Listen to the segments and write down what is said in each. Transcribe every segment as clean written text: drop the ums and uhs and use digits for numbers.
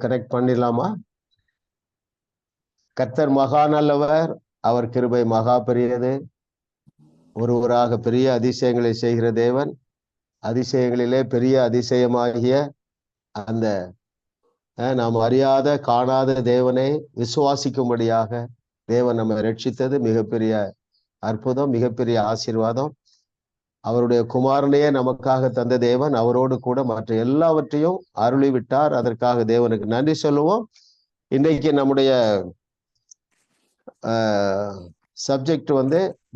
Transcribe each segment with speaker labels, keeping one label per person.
Speaker 1: Connect பண்ணிடலாமா? கர்த்தர் மகா நல்லவர், அவர் கிருபை மகா பெரியது. ஒருவராக பெரிய அதிசயங்களை செய்கிற தேவன், அதிசயங்களிலே பெரிய அதிசயமாகிய அந்த நாம் அறியாத காணாத தேவனை விசுவாசிக்கும்படியாக தேவன் நம்மை ரட்சித்தது மிகப்பெரிய அற்புதம், மிகப்பெரிய ஆசீர்வாதம். அவருடைய குமாரனையே நமக்காக தந்த தேவன் அவரோடு கூட மற்ற எல்லாவற்றையும் அருளி விட்டார். அதற்காக தேவனுக்கு நன்றி சொல்லுவோம். இன்றைக்கு நம்முடைய சப்ஜெக்ட்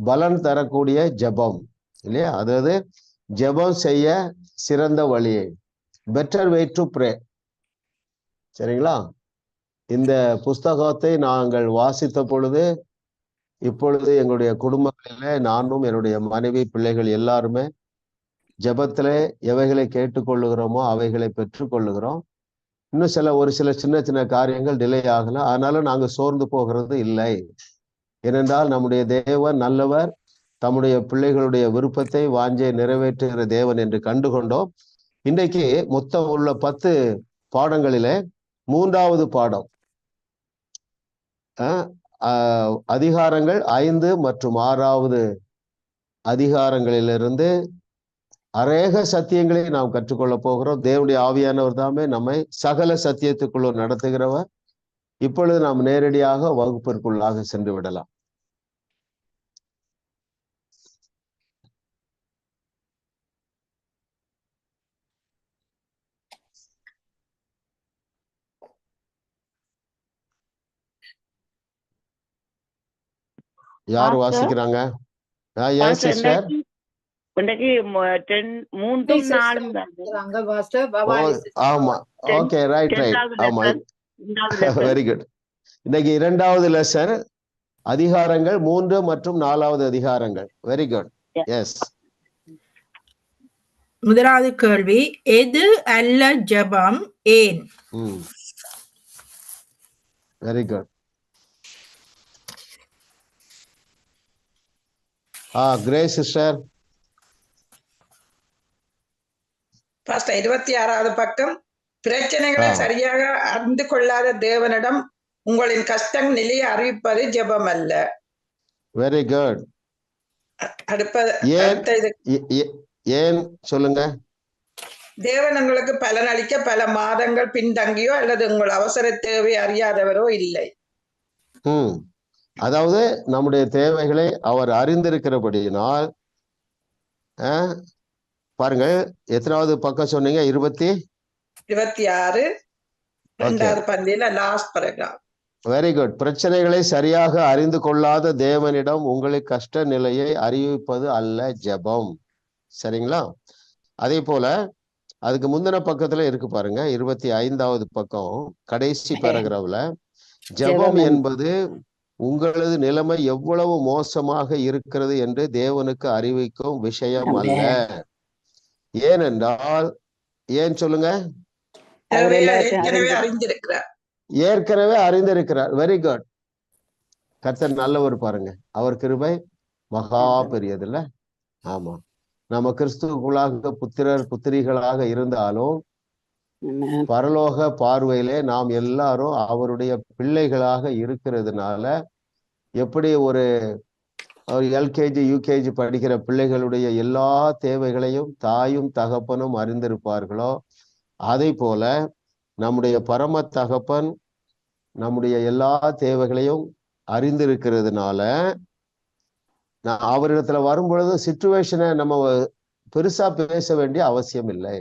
Speaker 1: பலன் தரக்கூடிய ஜெபம் இல்லையா? அதாவது ஜெபம் செய்ய சிறந்த வழியை, பெட்டர் வே டு ப்ரே. சரிங்களா? இந்த புஸ்தகத்தை நாங்கள் வாசித்த பொழுது, இப்பொழுது எங்களுடைய குடும்பங்களிலே நானும் என்னுடைய மனைவி பிள்ளைகள் எல்லாருமே ஜெபத்திலே எவைகளை கேட்டுக்கொள்ளுகிறோமோ அவைகளை பெற்றுக்கொள்ளுகிறோம். இன்னும் ஒரு சில சின்ன சின்ன காரியங்கள் டிலே ஆகலாம். ஆனாலும் நாங்கள் சோர்ந்து போகிறது இல்லை. ஏனென்றால் நம்முடைய தேவன் நல்லவர், தம்முடைய பிள்ளைகளுடைய விருப்பத்தை வாஞ்சை நிறைவேற்றுகிற தேவன் என்று கண்டுகொண்டோம். இன்றைக்கு மொத்தம் உள்ள 10 பாடங்களிலே 3வது பாடம், அதிகாரங்கள் 5 மற்றும் 6வது அதிகாரங்களிலிருந்து அநேக சத்தியங்களை நாம் கற்றுக்கொள்ள போகிறோம். தேவனுடைய ஆவியானவர் தாமே நம்மை சகல சத்தியத்துக்குள்ள நடத்துகிறவர். இப்பொழுது நாம் நேரடியாக வகுப்பிற்குள்ளாக சென்று விடலாம். யார் வாசிக்கிறாங்க? Yes sister. ஆமா, ஓகே, ரைட். ஆமா, வெரி குட். இன்னைக்கு 2வது லெசன், அதிகாரங்கள் 3 மற்றும் 4வது அதிகாரங்கள். Very good. எஸ்.
Speaker 2: முதலாவது கேள்வி, எது அல்ல ஜெபம், ஏன்?
Speaker 1: Very good. Grace sister.
Speaker 3: 26வது பக்கம். பிரச்சனைகளை சரியாக அறிந்து கொள்ளாத தேவனிடம் உங்களின் கஷ்டம் நிலையை அறிவிப்பது ஜெபம் அல்ல.
Speaker 1: Very good. ஏன் சொல்லுங்க.
Speaker 3: தேவன் உங்களுக்கு பலன் அளிக்க பல மாதங்கள் பின்தங்கியோ அல்லது உங்கள் அவசர தேவை அறியாதவரோ இல்லை.
Speaker 1: அதாவது நம்முடைய தேவைகளை அவர் அறிந்திருக்கிறபடியினால், பாருங்க எத்தனாவது பக்கம் சொன்னீங்க?
Speaker 3: 26 2வது பந்தியில லாஸ்ட் பாராகிராஃப்.
Speaker 1: Very good. பிரச்சனைகளை சரியாக அறிந்து கொள்ளாத தேவனிடம் உங்களுக்கு கஷ்ட நிலையை அறிவிப்பது அல்ல ஜெபம். சரிங்களா? அதே போல அதுக்கு முந்தின பக்கத்துல இருக்கு பாருங்க, 25வது பக்கம் கடைசி பாராகிராஃப்ல, ஜெபம் என்பது உங்களது நிலைமை எவ்வளவு மோசமாக இருக்கிறது என்று தேவனுக்கு அறிவிக்கும் விஷயம் அல்ல. ஏனென்றால், ஏன் சொல்லுங்க? ஏற்கனவே அறிந்திருக்கிறார். Very good. கர்த்தர் நல்லவர் பாருங்க, அவர் கிருபை மகா பெரியது இல்ல? ஆமா, நம்ம கிறிஸ்துவுக்குள்ளாக புத்திரர் புத்திரிகளாக இருந்தாலும் பரலோக பார்வையிலே நாம் எல்லாரும் அவருடைய பிள்ளைகளாக இருக்கிறதுனால, எப்படி ஒரு எல்கேஜி யூகேஜி படிக்கிற பிள்ளைகளுடைய எல்லா தேவைகளையும் தாயும் தகப்பனும் அறிந்திருப்பார்களோ, அதே போல நம்முடைய பரம தகப்பன் நம்முடைய எல்லா தேவைகளையும் அறிந்திருக்கிறதுனால அவரிடத்துல வரும்பொழுது சிச்சுவேஷனை நம்ம பெருசா பேச வேண்டிய அவசியம் இல்லை.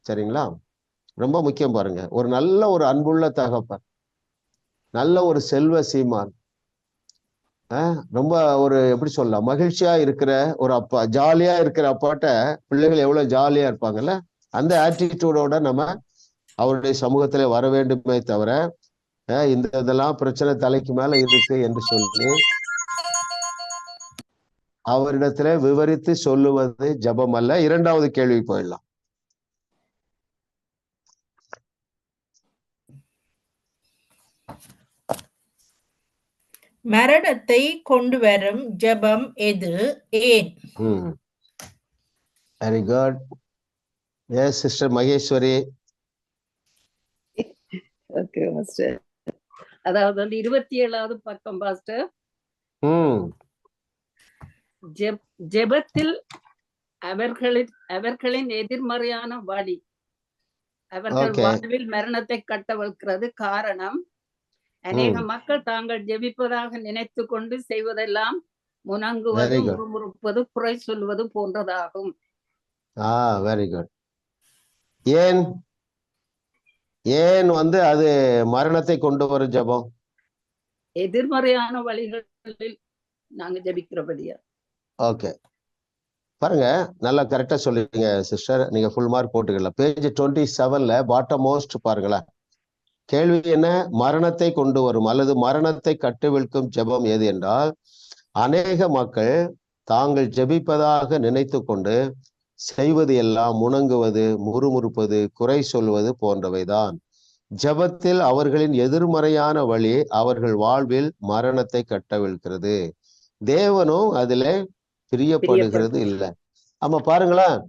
Speaker 1: சரிங்களா? ரொம்ப முக்கியம் பாருங்க. ஒரு நல்ல ஒரு அன்புள்ள தகப்பன், நல்ல ஒரு செல்வ சீமான், ரொம்ப ஒரு எப்படி சொல்லலாம், மகிழ்ச்சியா இருக்கிற ஒரு அப்பா, ஜாலியா இருக்கிற அப்பாட்ட பிள்ளைகள் எவ்வளவு ஜாலியா இருப்பாங்கல்ல, அந்த ஆட்டிடியூடோட நம்ம அவருடைய சமூகத்துல வர வேண்டுமே தவிர இதெல்லாம் பிரச்சனை தலைக்கு மேல இருக்கு என்று சொல்லி அவரிடத்துல விவரித்து சொல்லுவது ஜெபம் அல்ல. 2வது கேள்வி போயிடலாம்.
Speaker 2: மரணத்தை கொண்டு வரும் ஜெபம் எது, ஏன்?
Speaker 1: Very good. Yes sister Maheswari.
Speaker 4: Okay master. அதாவது வந்து 27வது பக்கம் பாஸ்டர். ஜெபத்தில் அவர்களின் எதிர்மறையான வழி அவர்கள் வாழ்வில் மரணத்தை கட்டவிழ்க்கிறது. காரணம், அநேக மக்கள் தாங்கள் ஜெபிப்பதாக நினைத்து கொண்டு செய்வதெல்லாம் முனங்குவது, முறுமுறுப்பது, குறை சொல்வது போன்றதாகும்.
Speaker 1: Very good. ஏன் ஏன் வந்து அது மரணத்தை கொண்டு வரும் ஜெபம்?
Speaker 4: எதிர்மறையான வழிகளில் நாங்க ஜெபிக்கிறபடியா.
Speaker 1: ஓகே, பாருங்க, நல்லா கரெக்டா சொல்லிருக்கீங்க சிஸ்டர். நீங்க ஃபுல் மார்க் போட்டுக்கலாம். பேஜ் 27ல பாட்டம் மோஸ்ட் பாருங்களேன். கேள்வி என்ன? மரணத்தை கொண்டு வரும் அல்லது மரணத்தை கட்டுவிழ்க்கும் ஜெபம் எது என்றால், அநேக மக்கள் தாங்கள் ஜெபிப்பதாக நினைத்து கொண்டு செய்வது எல்லாம் முணங்குவது, முறுமுறுப்பது, குறை சொல்வது போன்றவைதான். ஜெபத்தில் அவர்களின் எதிர்மறையான வழி அவர்கள் வாழ்வில் மரணத்தை கட்டவிழ்க்கிறது. தேவனும் அதுல பிரியப்படுகிறது இல்லை. ஆமா, பாருங்களேன்,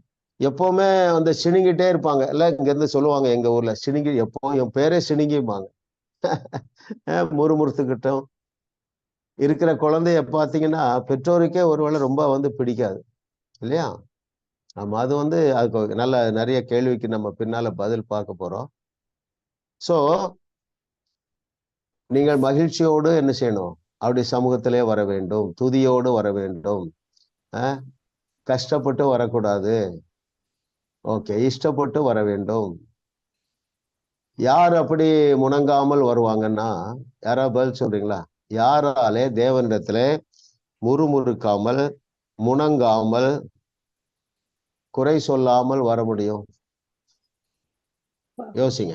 Speaker 1: எப்பவுமே வந்து சிணுங்கிட்டே இருப்பாங்க. இல்ல, இங்க இருந்து சொல்லுவாங்க எங்க ஊர்ல, சிணுங்கி, எப்போ என் பேரே சிணுங்கிம்பாங்க. முறுமுறுத்துக்கிட்டோம் இருக்கிற குழந்தைய பாத்தீங்கன்னா பெற்றோருக்கே ஒருவேளை ரொம்ப வந்து பிடிக்காது இல்லையா? ஆமா, அது வந்து அதுக்கு நல்ல நிறைய கேள்விக்கு நம்ம பின்னால பதில் பார்க்க போறோம். சோ நீங்கள் மகிழ்ச்சியோடு என்ன செய்யணும்? அவருடைய சமூகத்திலே வர வேண்டும், துதியோடு வர வேண்டும், கஷ்டப்பட்டு வரக்கூடாது. ஓகே, இஷ்டப்பட்டு வர வேண்டும். யார் அப்படி முணங்காமல் வருவாங்கன்னா, யாரா பதில் சொல்றீங்களா? யாராலே தேவனிடத்துல முறுமுறுக்காமல், முணங்காமல், குறை சொல்லாமல் வர முடியும்? யோசிங்க.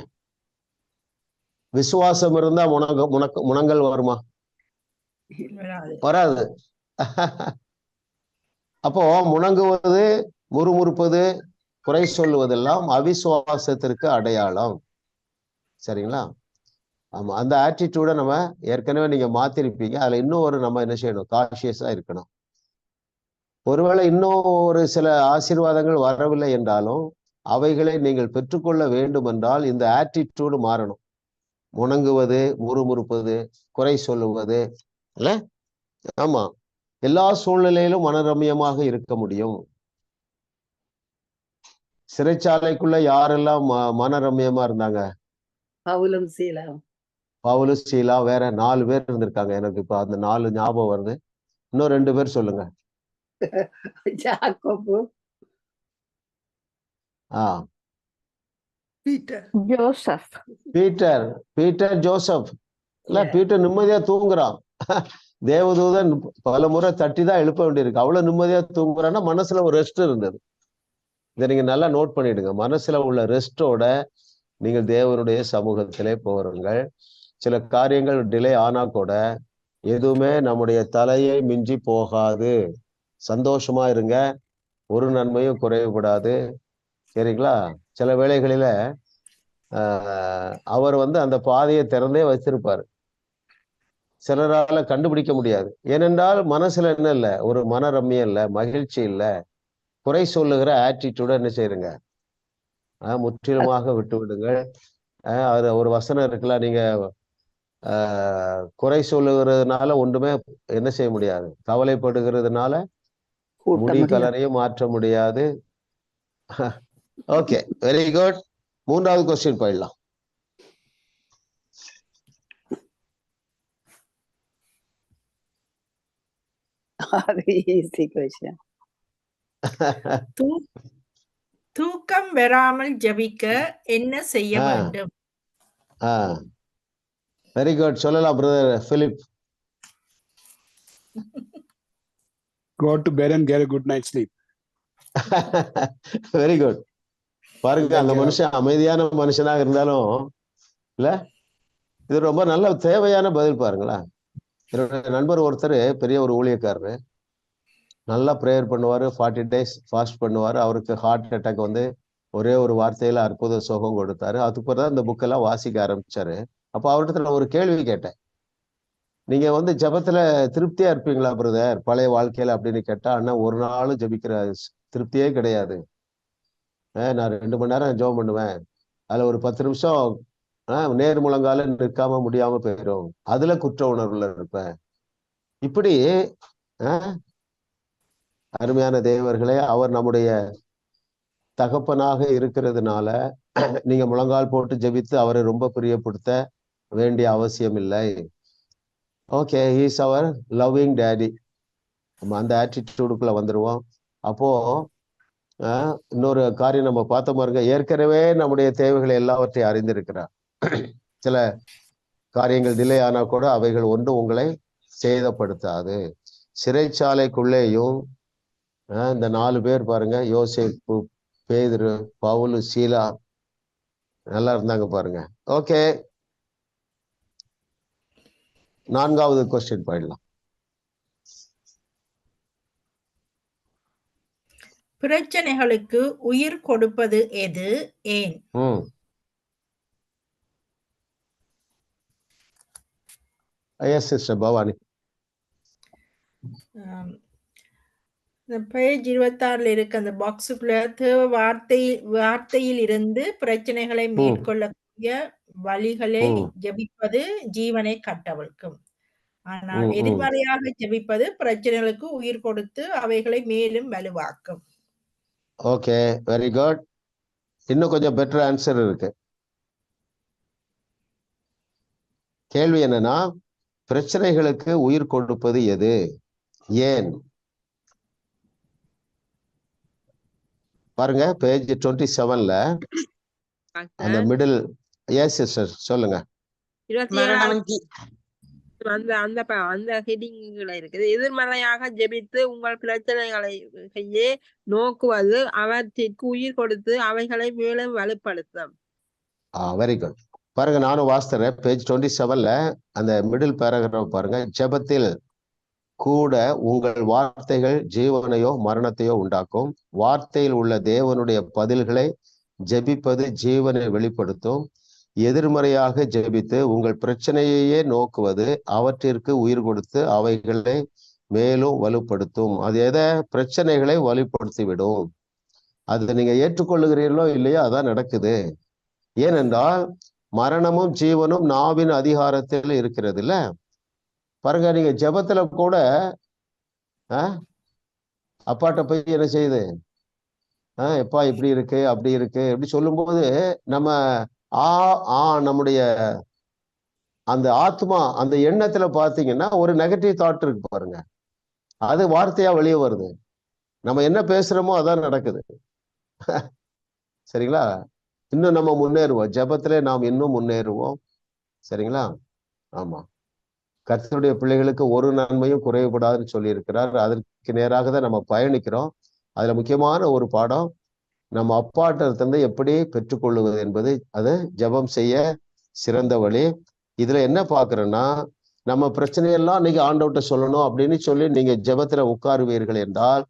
Speaker 1: விசுவாசம் இருந்தா முணங்கல் வருமா? வராது. அப்போ முணங்குவது, முறுமுறுப்பது, குறை சொல்லுவதெல்லாம் அவிசுவாசத்திற்கு அடையாளம். சரிங்களா? ஆமா, அந்த ஆட்டிடியூட நம்ம ஏற்கனவே நீங்க மாத்திருப்பீங்க. அதுல இன்னும் ஒரு நம்ம என்ன செய்யணும்? காஷியஸா இருக்கணும். ஒருவேளை இன்னும் ஒரு சில ஆசீர்வாதங்கள் வரவில்லை என்றாலும் அவைகளை நீங்கள் பெற்றுக்கொள்ள வேண்டும் என்றால் இந்த ஆட்டிடியூடு மாறணும். முணங்குவது, முறுமுறுப்பது, குறை சொல்லுவது இல்ல. ஆமா, எல்லா சூழ்நிலையிலும் மனரம்யமாக இருக்க முடியும். சிறைச்சாலைக்குள்ள யாரெல்லாம் மனரம்யமா இருந்தாங்க?
Speaker 4: பவுலும் சீலா,
Speaker 1: வேற 4 பேர் இருந்திருக்காங்க. எனக்கு இப்ப அந்த 4 ஞாபகம் வருது. இன்னும் 2 பேர் சொல்லுங்க.
Speaker 4: யாக்கோபு,
Speaker 1: பீட்டர், ஜோசப். இல்ல, பீட்டர் நிம்மதியா தூங்குறான். தேவதூதன் பல முறை தட்டி தான் எழுப்ப வேண்டியிருக்கு. அவ்வளவு நிம்மதியா தூங்குறான்னா மனசுல ஒரு ரெஸ்ட் இருந்தது. இதை நீங்க நல்லா நோட் பண்ணிடுங்க. மனசுல உள்ள ரெஸ்டோட நீங்கள் தேவனுடைய சமூகத்திலே போறீங்கள். சில காரியங்கள் டிலே ஆனா கூட எதுவுமே நம்முடைய தலையை மிஞ்சி போகாது. சந்தோஷமா இருங்க, ஒரு நன்மையும் குறைவுபடாது. சரிங்களா? சில வேளைகளில அவர் வந்து அந்த பாதையை திறந்தே வச்சிருப்பாரு. சிலரால கண்டுபிடிக்க முடியாது. ஏனென்றால் மனசுல என்ன இல்லை? ஒரு மனரம்யம் இல்லை, மகிழ்ச்சி இல்லை. குறை சொல்லுகிற ஆட்டிடியூட என்ன செய்யுங்க? முற்றிலுமாக விட்டு விடுங்கள். அது ஒரு வசனம் இருக்குல்ல, நீங்க குறை சொல்லுகிறதுனால ஒன்றுமே என்ன செய்ய முடியாது, கவலைப்படுகிறதுனால முடி கலரையும் மாற்ற முடியாது. Okay, very good. 3வது கொஸ்டின் போயிடலாம்.
Speaker 2: தூக்கம் வராமல் ஜெபிக்க என்ன செய்ய வேண்டும்?
Speaker 1: Very good. சொல்லலாம் brother Philip.
Speaker 5: Go to bed and get a good night's sleep.
Speaker 1: Very good. பாருங்க, அந்த மனுஷன் அமைதியான மனுஷனாக இருந்தாலும் இல்ல, இது ரொம்ப நல்ல தேவையான பதில். பாருங்களேன், என்னோட நண்பர் ஒருத்தர் பெரிய ஒரு ஊழியக்காரரு, நல்லா ப்ரேயர் பண்ணுவாரு, 40 days ஃபாஸ்ட் பண்ணுவாரு. அவருக்கு ஹார்ட் அட்டாக் வந்து ஒரே ஒரு வார்த்தையில அற்புத சுகம் கொடுத்தாரு. அதுக்கு பிறகு இந்த புக்கெல்லாம் வாசிக்க ஆரம்பிச்சாரு. அப்ப அவர்கிட்ட நான் ஒரு கேள்வி கேட்டேன், நீங்க வந்து ஜெபத்துல திருப்தியா இருப்பீங்களா பிரதர் பழைய வாழ்க்கையில அப்படின்னு கேட்டா, அண்ணா ஒரு நாளும் ஜெபிக்கிற திருப்தியே கிடையாது. நான் 2 மணி நேரம் ஜெபம் பண்ணுவேன், அதுல ஒரு 10 நிமிஷம் நேர் முழங்கால நிற்காம முடியாம போயிடும், அதுல குற்ற உணர்வுல இருப்பேன். இப்படி அருமையான தேவர்களே, அவர் நம்முடைய தகப்பனாக இருக்கிறதுனால நீங்க முழங்கால் போட்டு ஜெபித்து அவரை ரொம்ப பிரியப்படுத்த வேண்டிய அவசியம் இல்லை. ஓகே, ஹீஸ் அவர் லவ்விங் டேடி. நம்ம அந்த ஆட்டிடியூடுக்குள்ள வந்துருவோம். அப்போ இன்னொரு காரியம் நம்ம பார்த்த பாருங்க, ஏற்கனவே நம்முடைய தேவைகளை எல்லாவற்றையும் அறிந்திருக்கிறார். சில காரியங்கள் டிலே ஆனா கூட அவைகள் ஒன்று உங்களை சேதப்படுத்தாது. சிறைச்சாலைக்குள்ளேயும் இந்த 4 பேர் பாருங்க, யோசேப்பு, பேதுரு, பவுலு, சீலா, நல்லா இருந்தாங்க பாருங்க. ஓகே, 4வது கொஸ்டின் போயிடலாம்.
Speaker 2: பிரச்சனைகளுக்கு உயிர் கொடுப்பது எது, ஏன்?
Speaker 1: Yes sister Bhavani.
Speaker 2: பேஜ் 26 இருக்கு அந்த பாக்ஸுக்குள்ள, வார்த்தையில் இருந்து பிரச்சனைகளை மேற்கொள்ளக்கூடிய வழிகளை ஜெபிப்பது ஜீவனை கட்டவிழ்க்கும். ஆனால் எதிர்மறையாக ஜெபிப்பது பிரச்சனைகளுக்கு உயிர் கொடுத்து அவைகளை மேலும் வலுவாக்கும்.
Speaker 1: Okay, very good. இன்னும் கொஞ்சம் பெட்டர் ஆன்சர் இருக்கு. கேள்வி என்னன்னா, பிரச்சனைகளுக்கு உயிர் கொடுப்பது எது, ஏன்? பாருங்க, பேஜ் 27ல அந்த மிடில். எஸ் சிஸ்டர் சொல்லுங்க.
Speaker 6: அந்த ஹெட்டிங்ல இருக்குது. எதிர்மறையாக ஜெபித்து உங்கள் பிரச்சனைகளை நோக்குவது அவற்றிற்கு உயிர் கொடுத்து அவைகளை மேலும் வலுப்படுத்தும்.
Speaker 1: Very good. பாருங்க, நானும் வாசித்தேன். பேஜ் 27ல அந்த மிடில் பேராகிராஃப் பாருங்க. ஜெபத்தில் கூட உங்கள் வார்த்தைகள் ஜீவனையோ மரணத்தையோ உண்டாக்கும். வார்த்தையில் உள்ள தேவனுடைய பதில்களை ஜெபிப்பது ஜீவனை வெளிப்படுத்தும். எதிர்மறையாக ஜெபித்து உங்கள் பிரச்சனையையே நோக்குவது அவற்றிற்கு உயிர் கொடுத்து அவைகளை மேலும் வலுப்படுத்தும். அது எதை? பிரச்சனைகளை வலுப்படுத்திவிடும். அது நீங்க ஏற்றுக்கொள்ளுகிறீர்களோ இல்லையோ அதான் நடக்குது. ஏனென்றால் மரணமும் ஜீவனும் நாவின் அதிகாரத்தில் இருக்கிறது இல்ல. பாருங்க, நீங்க ஜெபத்துல கூட அப்பாட்ட போய் என்ன செய்யுது, எப்பா இப்படி இருக்கு அப்படி இருக்கு எப்படி சொல்லும்போது நம்ம நம்முடைய அந்த ஆத்மா அந்த எண்ணத்துல பாத்தீங்கன்னா ஒரு நெகட்டிவ் தாட் இருக்கு பாருங்க, அது வார்த்தையா வெளியே வருது. நம்ம என்ன பேசுறோமோ அதான் நடக்குது. சரிங்களா? இன்னும் நம்ம முன்னேறுவோம், ஜெபத்திலே நாம் இன்னும் முன்னேறுவோம். சரிங்களா? ஆமா, கர்த்தருடைய பிள்ளைகளுக்கு ஒரு நன்மையும் குறைவுபடாதுன்னு சொல்லி இருக்கிறார். அதற்கு நேராக தான் நம்ம பயணிக்கிறோம். அதுல முக்கியமான ஒரு பாடம், நம்ம அப்பாட்ட இருந்து எப்படி பெற்றுக்கொள்ளுவது என்பது, அது ஜெபம் செய்ய சிறந்த வழி. இதுல என்ன பாக்குறேன்னா, நம்ம பிரச்சனையெல்லாம் இன்னைக்கு ஆண்டவர்கிட்ட சொல்லணும் அப்படின்னு சொல்லி நீங்க ஜெபத்துல உட்காருவீர்கள் என்றால்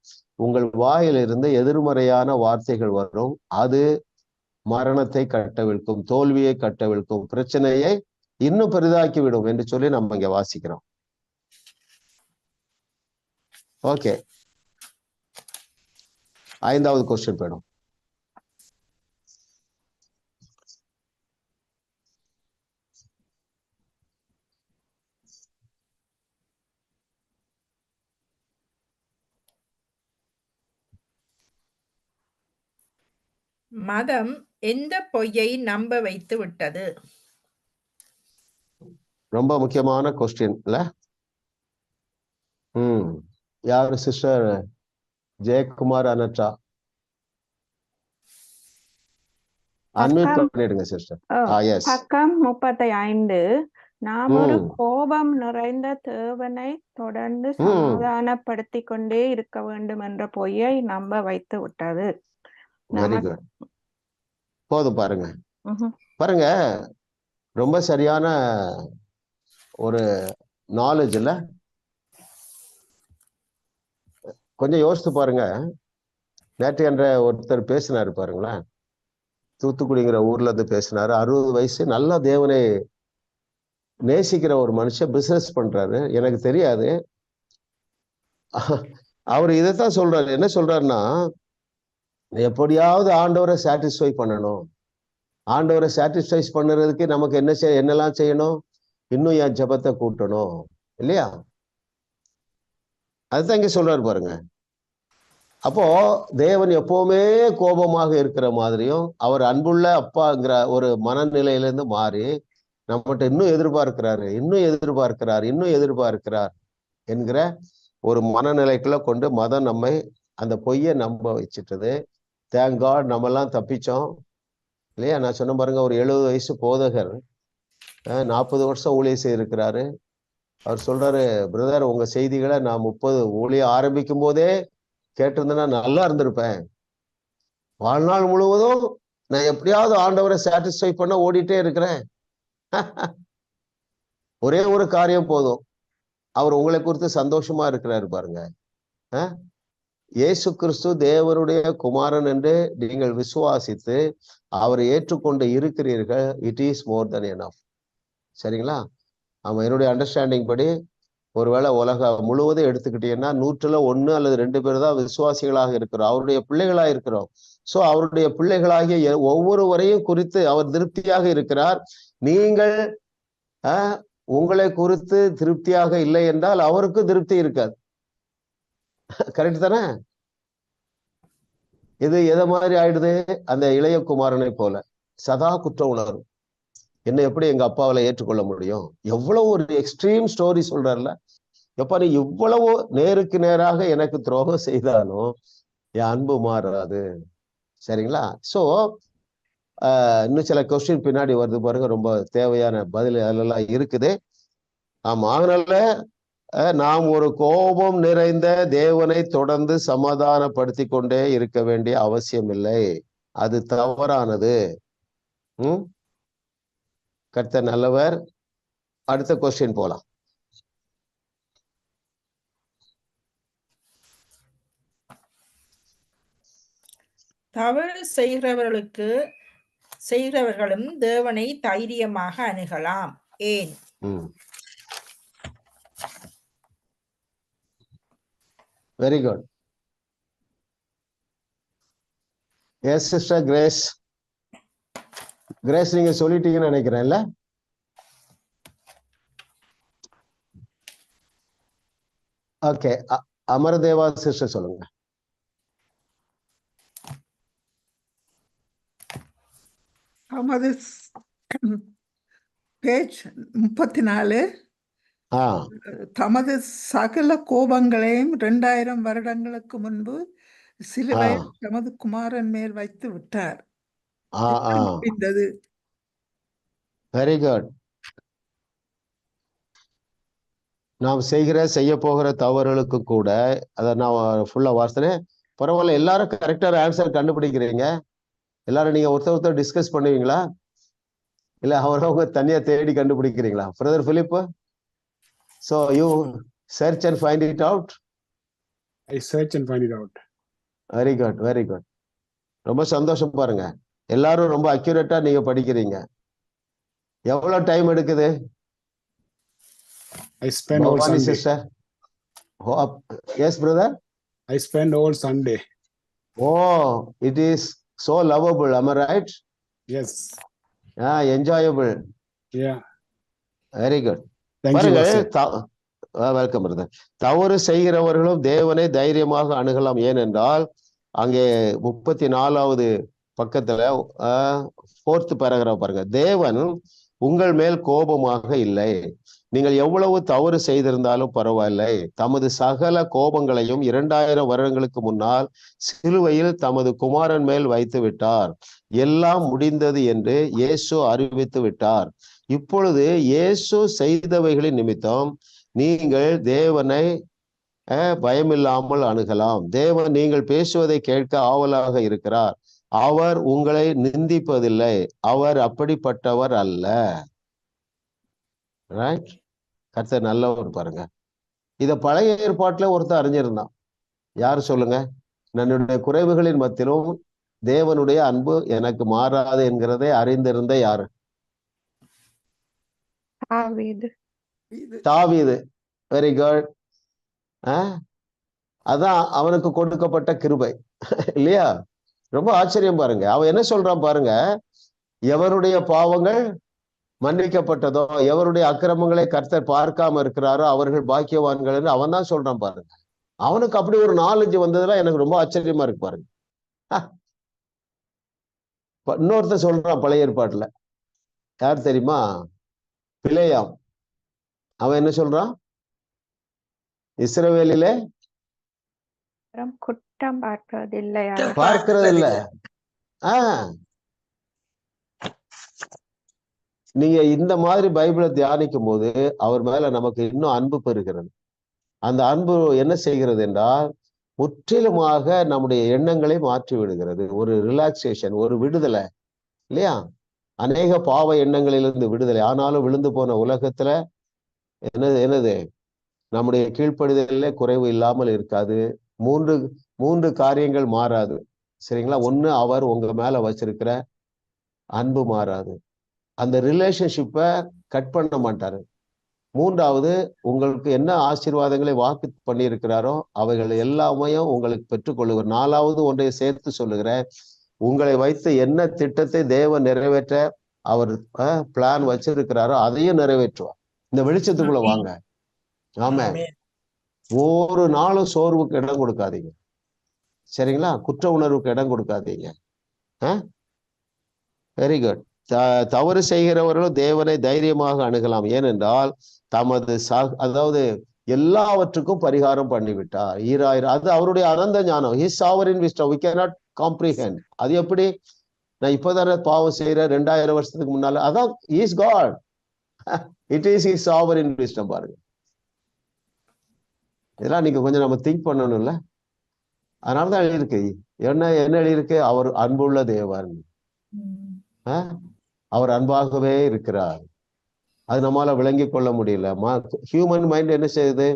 Speaker 1: உங்கள் வாயிலிருந்து எதிர்மறையான வார்த்தைகள் வரும். அது மரணத்தை கட்டவிழ்க்கும், தோல்வியை கட்டவிழ்க்கும், பிரச்சனையை இன்னும் பெரிதாக்கி விடும் என்று சொல்லி நம்ம இங்க வாசிக்கிறோம். ஓகே, 5வது கொஸ்டின் போயிடும்.
Speaker 2: மதம் எந்த பொய்யை நம்ப வைத்து விட்டது?
Speaker 1: ரொம்ப முக்கியமான கொஸ்டின் இல்ல. யாரு சிஸ்டர்? ஜெயக்குமார் அனட்டா, அன்மியூட் பண்ணிடுங்க சிஸ்டர். எஸ்.
Speaker 7: பக்கம் 35. நாம் ஒரு கோபம் நிறைந்த தேவனை தொடர்ந்து சமாதானப்படுத்திக் கொண்டே இருக்க வேண்டும் என்ற பொய்யை நம்ப வைத்து விட்டது.
Speaker 1: Very good. போதும் பாருங்க. பாருங்க, ரொம்ப சரியான ஒரு நாலேஜ் இல்ல. கொஞ்சம் யோசித்து பாருங்க. நேற்று என்ற ஒருத்தர் பேசினாரு பாருங்களேன், தூத்துக்குடிங்கிற ஊர்ல இருந்து பேசினாரு. 60 வயசு, நல்லா தேவனை நேசிக்கிற ஒரு மனுஷன், பிசினஸ் பண்றாரு. எனக்கு தெரியாது. அவர் இதைத்தான் சொல்றாரு. என்ன சொல்றாருன்னா, எப்படியாவது ஆண்டவரை சாட்டிஸ்ஃபை பண்ணணும், ஆண்டவரை சாட்டிஸ்ஃபைஸ் பண்ணுறதுக்கு நமக்கு என்னெல்லாம் செய்யணும்? இன்னும் என் ஜெபத்தை கூட்டணும் இல்லையா? அதுதான் இங்க சொல்றாரு பாருங்க. அப்போ தேவன் எப்பவுமே கோபமாக இருக்கிற மாதிரியும் அவர் அன்புள்ள அப்பாங்கிற ஒரு மனநிலையிலிருந்து மாறி நம்மகிட்ட இன்னும் எதிர்பார்க்கிறார் என்கிற ஒரு மனநிலைக்குள்ள கொண்டு மதம் நம்மை அந்த பொய்யை நம்ப வச்சுட்டது. தேங்க் காட் நம்மெல்லாம் தப்பிச்சோம் இல்லையா? நான் சொன்ன பாருங்க, ஒரு 70 வயசு போதகர் 40 வருஷம் ஊழியம் செய்திருக்கிறாரு. அவர் சொல்றாரு, பிரதர் உங்க செய்திகளை நான் 30 ஊழியம் ஆரம்பிக்கும் போதே கேட்டிருந்தேன்னா நல்லா இருந்திருப்பேன். வாழ்நாள் முழுவதும் நான் எப்படியாவது ஆண்டவரை சாட்டிஸ்ஃபை பண்ண ஓடிட்டே இருக்கிறேன். ஒரே ஒரு காரியம் போதும், அவர் உங்களை குறித்து சந்தோஷமா இருக்கிறாரு பாருங்க. இயேசு கிறிஸ்து தேவனுடைய குமாரன் என்று நீங்கள் விசுவாசித்து அவரை ஏற்றுக்கொண்டு இருக்கிறீர்கள். It is more then enough. சரிங்களா? ஆமா, என்னுடைய அண்டர்ஸ்டாண்டிங் படி ஒருவேளை உலகம் முழுவதும் எடுத்துக்கிட்டீங்கன்னா 100ல் 1 அல்லது 2 பேர் தான் விசுவாசிகளாக இருக்கிறோம், அவருடைய பிள்ளைகளாக இருக்கிறோம். ஸோ அவருடைய பிள்ளைகளாகிய ஒவ்வொருவரையும் குறித்து அவர் திருப்தியாக இருக்கிறார். நீங்கள் உங்களை குறித்து திருப்தியாக இல்லை என்றால் அவருக்கு திருப்தி இருக்காது. கரெக்ட் தானே? இது எதை மாதிரி ஆயிடுது? அந்த இளைய குமாரனை போல சதா குற்ற உணர்வு. என்ன எப்படி எங்க அப்பாவில ஏற்றுக்கொள்ள முடியும்? எவ்வளவு ஒரு எக்ஸ்ட்ரீம் ஸ்டோரி சொல்றாருல. எப்ப நீ இவ்வளவு நேருக்கு நேராக எனக்கு துரோகம் செய்தாலும் என் அன்பு மாறாது. சரிங்களா? ஸோ இன்னும் சில கொஸ்டின் பின்னாடி வருது பாருங்க, ரொம்ப தேவையான பதில் அதெல்லாம் இருக்குது. ஆமா, அதனால நாம் ஒரு கோபம் நிறைந்த தேவனை தொடர்ந்து சமாதானப்படுத்தி கொண்டே இருக்க வேண்டிய அவசியம் இல்லை. அது தவறானது. கர்த்தர் நல்லவர். அடுத்த கொஸ்டின் போலாம்.
Speaker 2: தவறு செய்கிறவர்களும் தேவனை தைரியமாக அணுகலாம். ஏன்?
Speaker 1: Very good. Yes sister grace. Grace நீங்க சொல்லிட்டீங்கன்னு நினைக்கிறேன்ல. ஓகே, அமரதேவா சிஸ்டர் சொல்லுங்க.
Speaker 8: நமது பேஜ் 34. தமது சகல கோபங்களையும் 2000 வருடங்களுக்கு முன்பு சிலுவையில் தமது குமாரன் மேல் வைத்து விட்டார்.
Speaker 1: Very good. நாம் செய்ய போகிற தவறுகளுக்கு கூட அதை நான் ஃபுல்லா வாசித்தேன். பரவாயில்ல, எல்லாரும் கரெக்டான ஆன்சர் கண்டுபிடிக்கிறீங்க. எல்லாரும் நீங்க ஒருத்தர் டிஸ்கஸ் பண்ணுவீங்களா, இல்ல அவரவங்க தனியா தேடி கண்டுபிடிக்கிறீங்களா? Brother Philip, so you search and find it out?
Speaker 5: I search and find it out.
Speaker 1: Very good, very good. ரொம்ப சந்தோஷம் பாருங்க, எல்லாரும் ரொம்ப அக்யூரேட்டா நீங்க படிக்கிறீங்க. எவ்வளவு டைம் எடுக்குது?
Speaker 5: I spend all Sunday.
Speaker 1: Sister. Oh, yes brother.
Speaker 5: I spend all Sunday.
Speaker 1: Oh, it is so lovable, am I right?
Speaker 5: Yes.
Speaker 1: Enjoyable.
Speaker 5: Yeah.
Speaker 1: Very good.
Speaker 5: Thank you.
Speaker 1: Welcome brother. தவறு செய்கிறவர்களும் தேவனை தைரியமாக அணுகலாம். ஏனென்றால் அங்கே 34வது பக்கத்துல 4th பேராகிராஃப் பாருங்க. தேவன் உங்கள் மேல் கோபமாக இல்லை, நீங்கள் எவ்வளவு தவறு செய்திருந்தாலும் பரவாயில்லை. தமது சகல கோபங்களையும் 2000 வருடங்களுக்கு முன்னால் சிலுவையில் தமது குமாரன் மேல் வைத்து விட்டார். எல்லாம் முடிந்தது என்று இயேசு அறிவித்து விட்டார். இப்பொழுது இயேசு செய்தவைகளின் நிமித்தம் நீங்கள் தேவனை பயமில்லாமல் அணுகலாம். தேவன் நீங்கள் பேசுவதை கேட்க ஆவலாக இருக்கிறார். அவர் உங்களை நிந்திப்பதில்லை, அவர் அப்படிப்பட்டவர் அல்ல. ரைட்? கர்த்தர் நல்லவர் பாருங்க. இத பழைய ஏற்பாட்டுல ஒருத்தர் அறிஞ்சிருந்தான். யாரு சொல்லுங்க? என்னுடைய குறைவுகளின் மத்தியிலும் தேவனுடைய அன்பு எனக்கு மாறாது என்கிறதை அறிந்திருந்த யாரு? தாவீது. Very good. அதான் அவனுக்கு கொடுக்கப்பட்ட கிருபை இல்லையா? ரொம்ப ஆச்சரியம் பாருங்க. அவன் என்ன சொல்றான் பாருங்க, எவருடைய பாவங்கள் மன்னிக்கப்பட்டதோ, எவருடைய அக்கிரமங்களை கர்த்தர் பார்க்காம இருக்கிறாரோ அவர்கள் பாக்கியவான்கள் அவன் தான் சொல்றான் பாருங்க. அவனுக்கு அப்படி ஒரு நாலேஜ் வந்ததுல எனக்கு ரொம்ப ஆச்சரியமா இருக்கு பாருங்க. இன்னொருத்த சொல்றான் பழைய ஏற்பாட்டுல, யார் தெரியுமா? பிலேயாம். அவன் என்ன சொல்றான்? இஸ்ரவேலிலே
Speaker 7: குற்றம் பார்ப்பதில்லை,
Speaker 1: பார்க்கிறது இல்ல. நீங்க இந்த மாதிரி பைபிளை தியானிக்கும் போது அவர் மேல நமக்கு இன்னும் அன்பு பெறுகிறது. அந்த அன்பு என்ன செய்கிறது என்றால் முற்றிலுமாக நம்முடைய எண்ணங்களை மாற்றி விடுகிறது. ஒரு ரிலாக்ஸேஷன், ஒரு விடுதலை இல்லையா? அநேக பாவ எண்ணங்களிலிருந்து விடுதலை. ஆனாலும் விழுந்து போன உலகத்துல என்னது நம்முடைய கீழ்ப்படிதலே குறைவு இல்லாமல் இருக்காது. மூன்று காரியங்கள் மாறாது, சரிங்களா? ஒண்ணு, அவர் உங்க மேல வச்சிருக்கிற அன்பு மாறாது. அந்த ரிலேஷன்ஷிப்பை கட் பண்ண மாட்டாரு. மூன்றாவது, உங்களுக்கு என்ன ஆசீர்வாதங்களை வாக்கு பண்ணியிருக்கிறாரோ அவைகள் எல்லாமே உங்களுக்கு பெற்றுக்கொள்ளுவார். நாலாவது ஒன்றை சேர்த்து சொல்லுகிறேன், உங்களை வைத்து என்ன திட்டத்தை தேவன் நிறைவேற்ற அவர் பிளான் வச்சிருக்கிறாரோ அதையும் நிறைவேற்றுவார். இந்த வெளிச்சத்துக்குள்ள வாங்க. ஆமா, ஒரு நாளும் சோர்வுக்கு இடம் கொடுக்காதீங்க, சரிங்களா? குற்ற உணர்வுக்கு இடம் கொடுக்காதீங்க. Very good. தவறு செய்கிறவர்களும் தேவனை தைரியமாக அணுகலாம், ஏனென்றால் தமது அதாவது எல்லாவற்றுக்கும் பரிகாரம் பண்ணிவிட்டார். அது அவருடைய அனந்த ஞானம். His sovereign wisdom we cannot comprehend. அது எப்படி? நான் இப்பதானே பாவம் செய்யறேன் 2000 வருஷத்துக்கு முன்னால, அதான் He is God. It is His sovereign wisdom. பாருங்க, இதெல்லாம் நீங்க கொஞ்சம் நம்ம திங்க் பண்ணணும்ல. அதனாலதான் எழுதியிருக்கு. என்ன எழுதியிருக்கு? அவர் அன்புள்ள தேவன், அவர் அன்பாகவே இருக்கிறார். அது நம்மளால விளங்கி கொள்ள முடியல. ஹியூமன் மைண்ட் என்ன செய்யுது?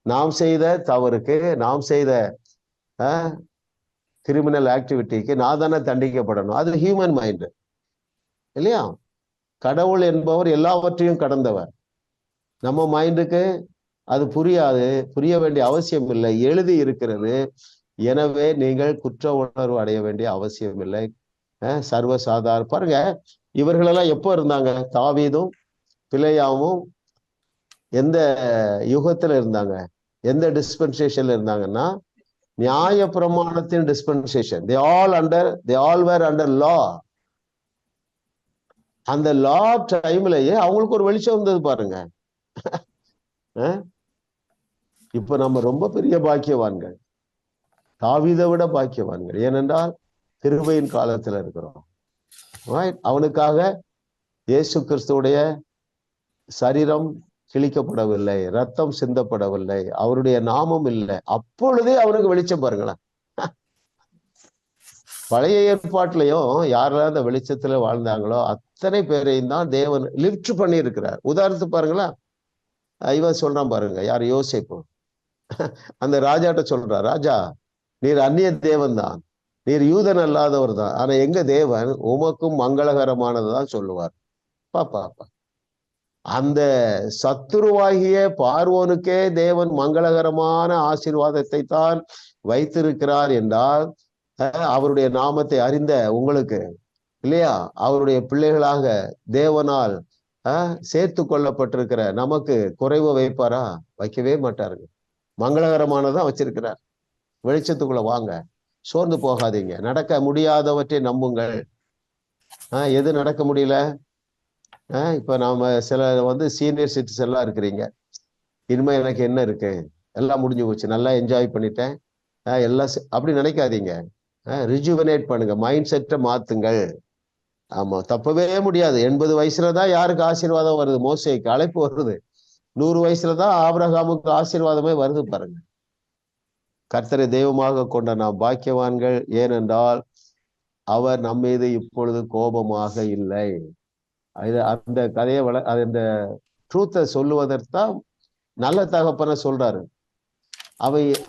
Speaker 1: நாம் செய்த தவறுக்கு, நாம் செய்த கிரிமினல் ஆக்டிவிட்டிக்கு நான் தானே தண்டிக்கப்படணும். அது ஹியூமன் மைண்ட் இல்லையா? கடவுள் என்பவர் எல்லாவற்றையும் கடந்தவர். நம்ம மைண்டுக்கு அது புரியாது, புரிய வேண்டிய அவசியம் இல்லை. எழுதி இருக்கிறது. எனவே நீங்கள் குற்ற உணர்வு அடைய வேண்டிய அவசியம் இல்லை. சர்வசாதாரண பாருங்க, இவர்களெல்லாம் எப்போ இருந்தாங்க? தாவீதும் பிலேயாமும் எந்த யுகத்துல இருந்தாங்க? எந்த டிஸ்பென்சேஷன்ல இருந்தாங்கன்னா, நியாய பிரமாணத்தின் dispensation. they all were under law. அந்த லா டைம்லயே அவங்களுக்கு ஒரு வெளிச்சம் வந்தது பாருங்க. இப்ப நம்ம ரொம்ப பெரிய பாக்கியவான்கள், தாவீதை விட பாக்கியவான்கள். ஏனென்றால் கிருபையின் காலத்துல இருக்கிறோம். அவனுக்காக இயேசு கிறிஸ்துவுடைய சரீரம் கிழிக்கப்படவில்லை, ரத்தம் சிந்தப்படவில்லை, அவருடைய நாமம் இல்லை. அப்பொழுதே அவனுக்கு வெளிச்சம் பாருங்களேன். பழைய ஏற்பாட்டிலையும் யாரெல்லாம் அந்த வெளிச்சத்துல வாழ்ந்தாங்களோ அத்தனை பேரையும் தான் தேவன் லிஃப்ட் பண்ணி இருக்கிறார். உதாரணத்துக்கு பாருங்களேன், இவன் சொல்றான் பாருங்க, யார்? யோசேப்பு. அந்த ராஜாட்ட சொல்றான், ராஜா நீர் அந்நிய தேவன் தான், நீர் யூதன் அல்லாதவர் தான், ஆனா எங்க தேவன் உமக்கும் மங்களகரமானதுதான் சொல்லுவார். பாப்பா, அந்த சத்துருவாகிய பார்வோனுக்கே தேவன் மங்களகரமான ஆசீர்வாதத்தை தான் வைத்திருக்கிறார் என்றால், அவருடைய நாமத்தை அறிந்த உங்களுக்கு இல்லையா, அவருடைய பிள்ளைகளாக தேவனால் சேர்த்து கொள்ளப்பட்டிருக்கிற நமக்கு குறைவு வைப்பாரா? வைக்கவே மாட்டாருங்க. மங்களகரமானதான் வச்சிருக்கிறார். வெளிச்சத்துக்குள்ள வாங்க, சோர்ந்து போகாதீங்க. நடக்க முடியாதவற்றை நம்புங்கள். எது நடக்க முடியல? இப்ப நாம சில சீனியர் சிட்டிசன் எல்லாம் இருக்கிறீங்க. இனிமே எனக்கு என்ன இருக்கு, எல்லாம் முடிஞ்சு போச்சு, நல்லா என்ஜாய் பண்ணிட்டேன், எல்லாம் அப்படி நினைக்காதீங்க. ரிஜுவனேட் பண்ணுங்க, மைண்ட் செட்டை மாத்துங்கள். ஆமா, தப்பவே முடியாது. 80 வயசுலதான் யாருக்கு ஆசீர்வாதம் வருது? மோசேக்கு அழைப்பு வருது. 100 வயசுலதான் ஆபிரகாமுக்கு ஆசீர்வாதமே வருது பாருங்க. கர்த்தரை தெய்வமாக கொண்ட நாம் பாக்கியவான்கள், ஏனென்றால் அவர் நம் மீது இப்பொழுது கோபமாக இல்லை. அந்த கதையை அந்த ட்ரூத்தை சொல்லுவதற்குதான் நல்ல தகப்பன சொல்றாரு.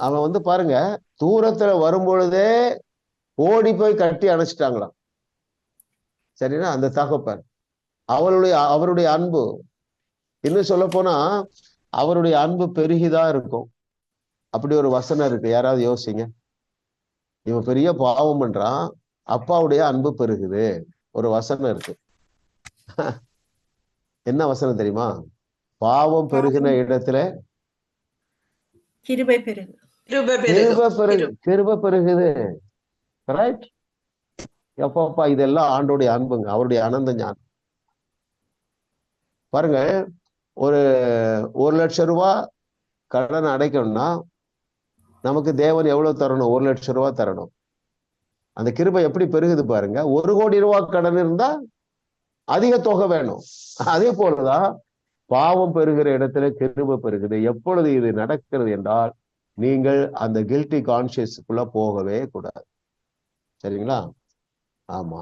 Speaker 1: அவன் பாருங்க, தூரத்துல வரும்பொழுதே ஓடி போய் கட்டி அணைச்சிட்டாங்களாம். சரினா அந்த தகப்பன் அவருடைய அன்பு, இன்னும் சொல்ல போனா அவருடைய அன்பு பெருகிதான் இருக்கும். அப்படி ஒரு வசனம் இருக்கு, யாராவது யோசிங்க. இவன் பெரிய பாவம் பண்றான், அப்பாவுடைய அன்பு பெருகுது. ஒரு வசனம் இருக்கு. என்ன வசனம் தெரியுமா? பாவம் பெருகின இடத்துல
Speaker 2: கிருபை பெருகு.
Speaker 1: கிருபை பெருகுது. ரைட்? எப்பப்பா இதெல்லாம் ஆண்டோடைய அன்புங்க, அவருடைய அனந்த ஞானம். பாருங்க, ஒரு 1,00,000 ரூபாய் கடன் அடைக்கணும்னா நமக்கு தேவன் எவ்வளவு தரணும்? 1,00,000 ரூபாய் தரணும். அந்த கிருபை எப்படி பெருகுது பாருங்க. 1,00,00,000 ரூபாய் கடன் இருந்தா அதிக தொகை வேணும். அதே போலதான் பாவம் பெறுகிற இடத்துல கிருபை பெருகுது. எப்பொழுது இது நடக்கிறது என்றால் நீங்கள் அந்த கில்ட்டி கான்சியஸ்க்குள்ள போகவே கூடாது. சரிங்களா? ஆமா,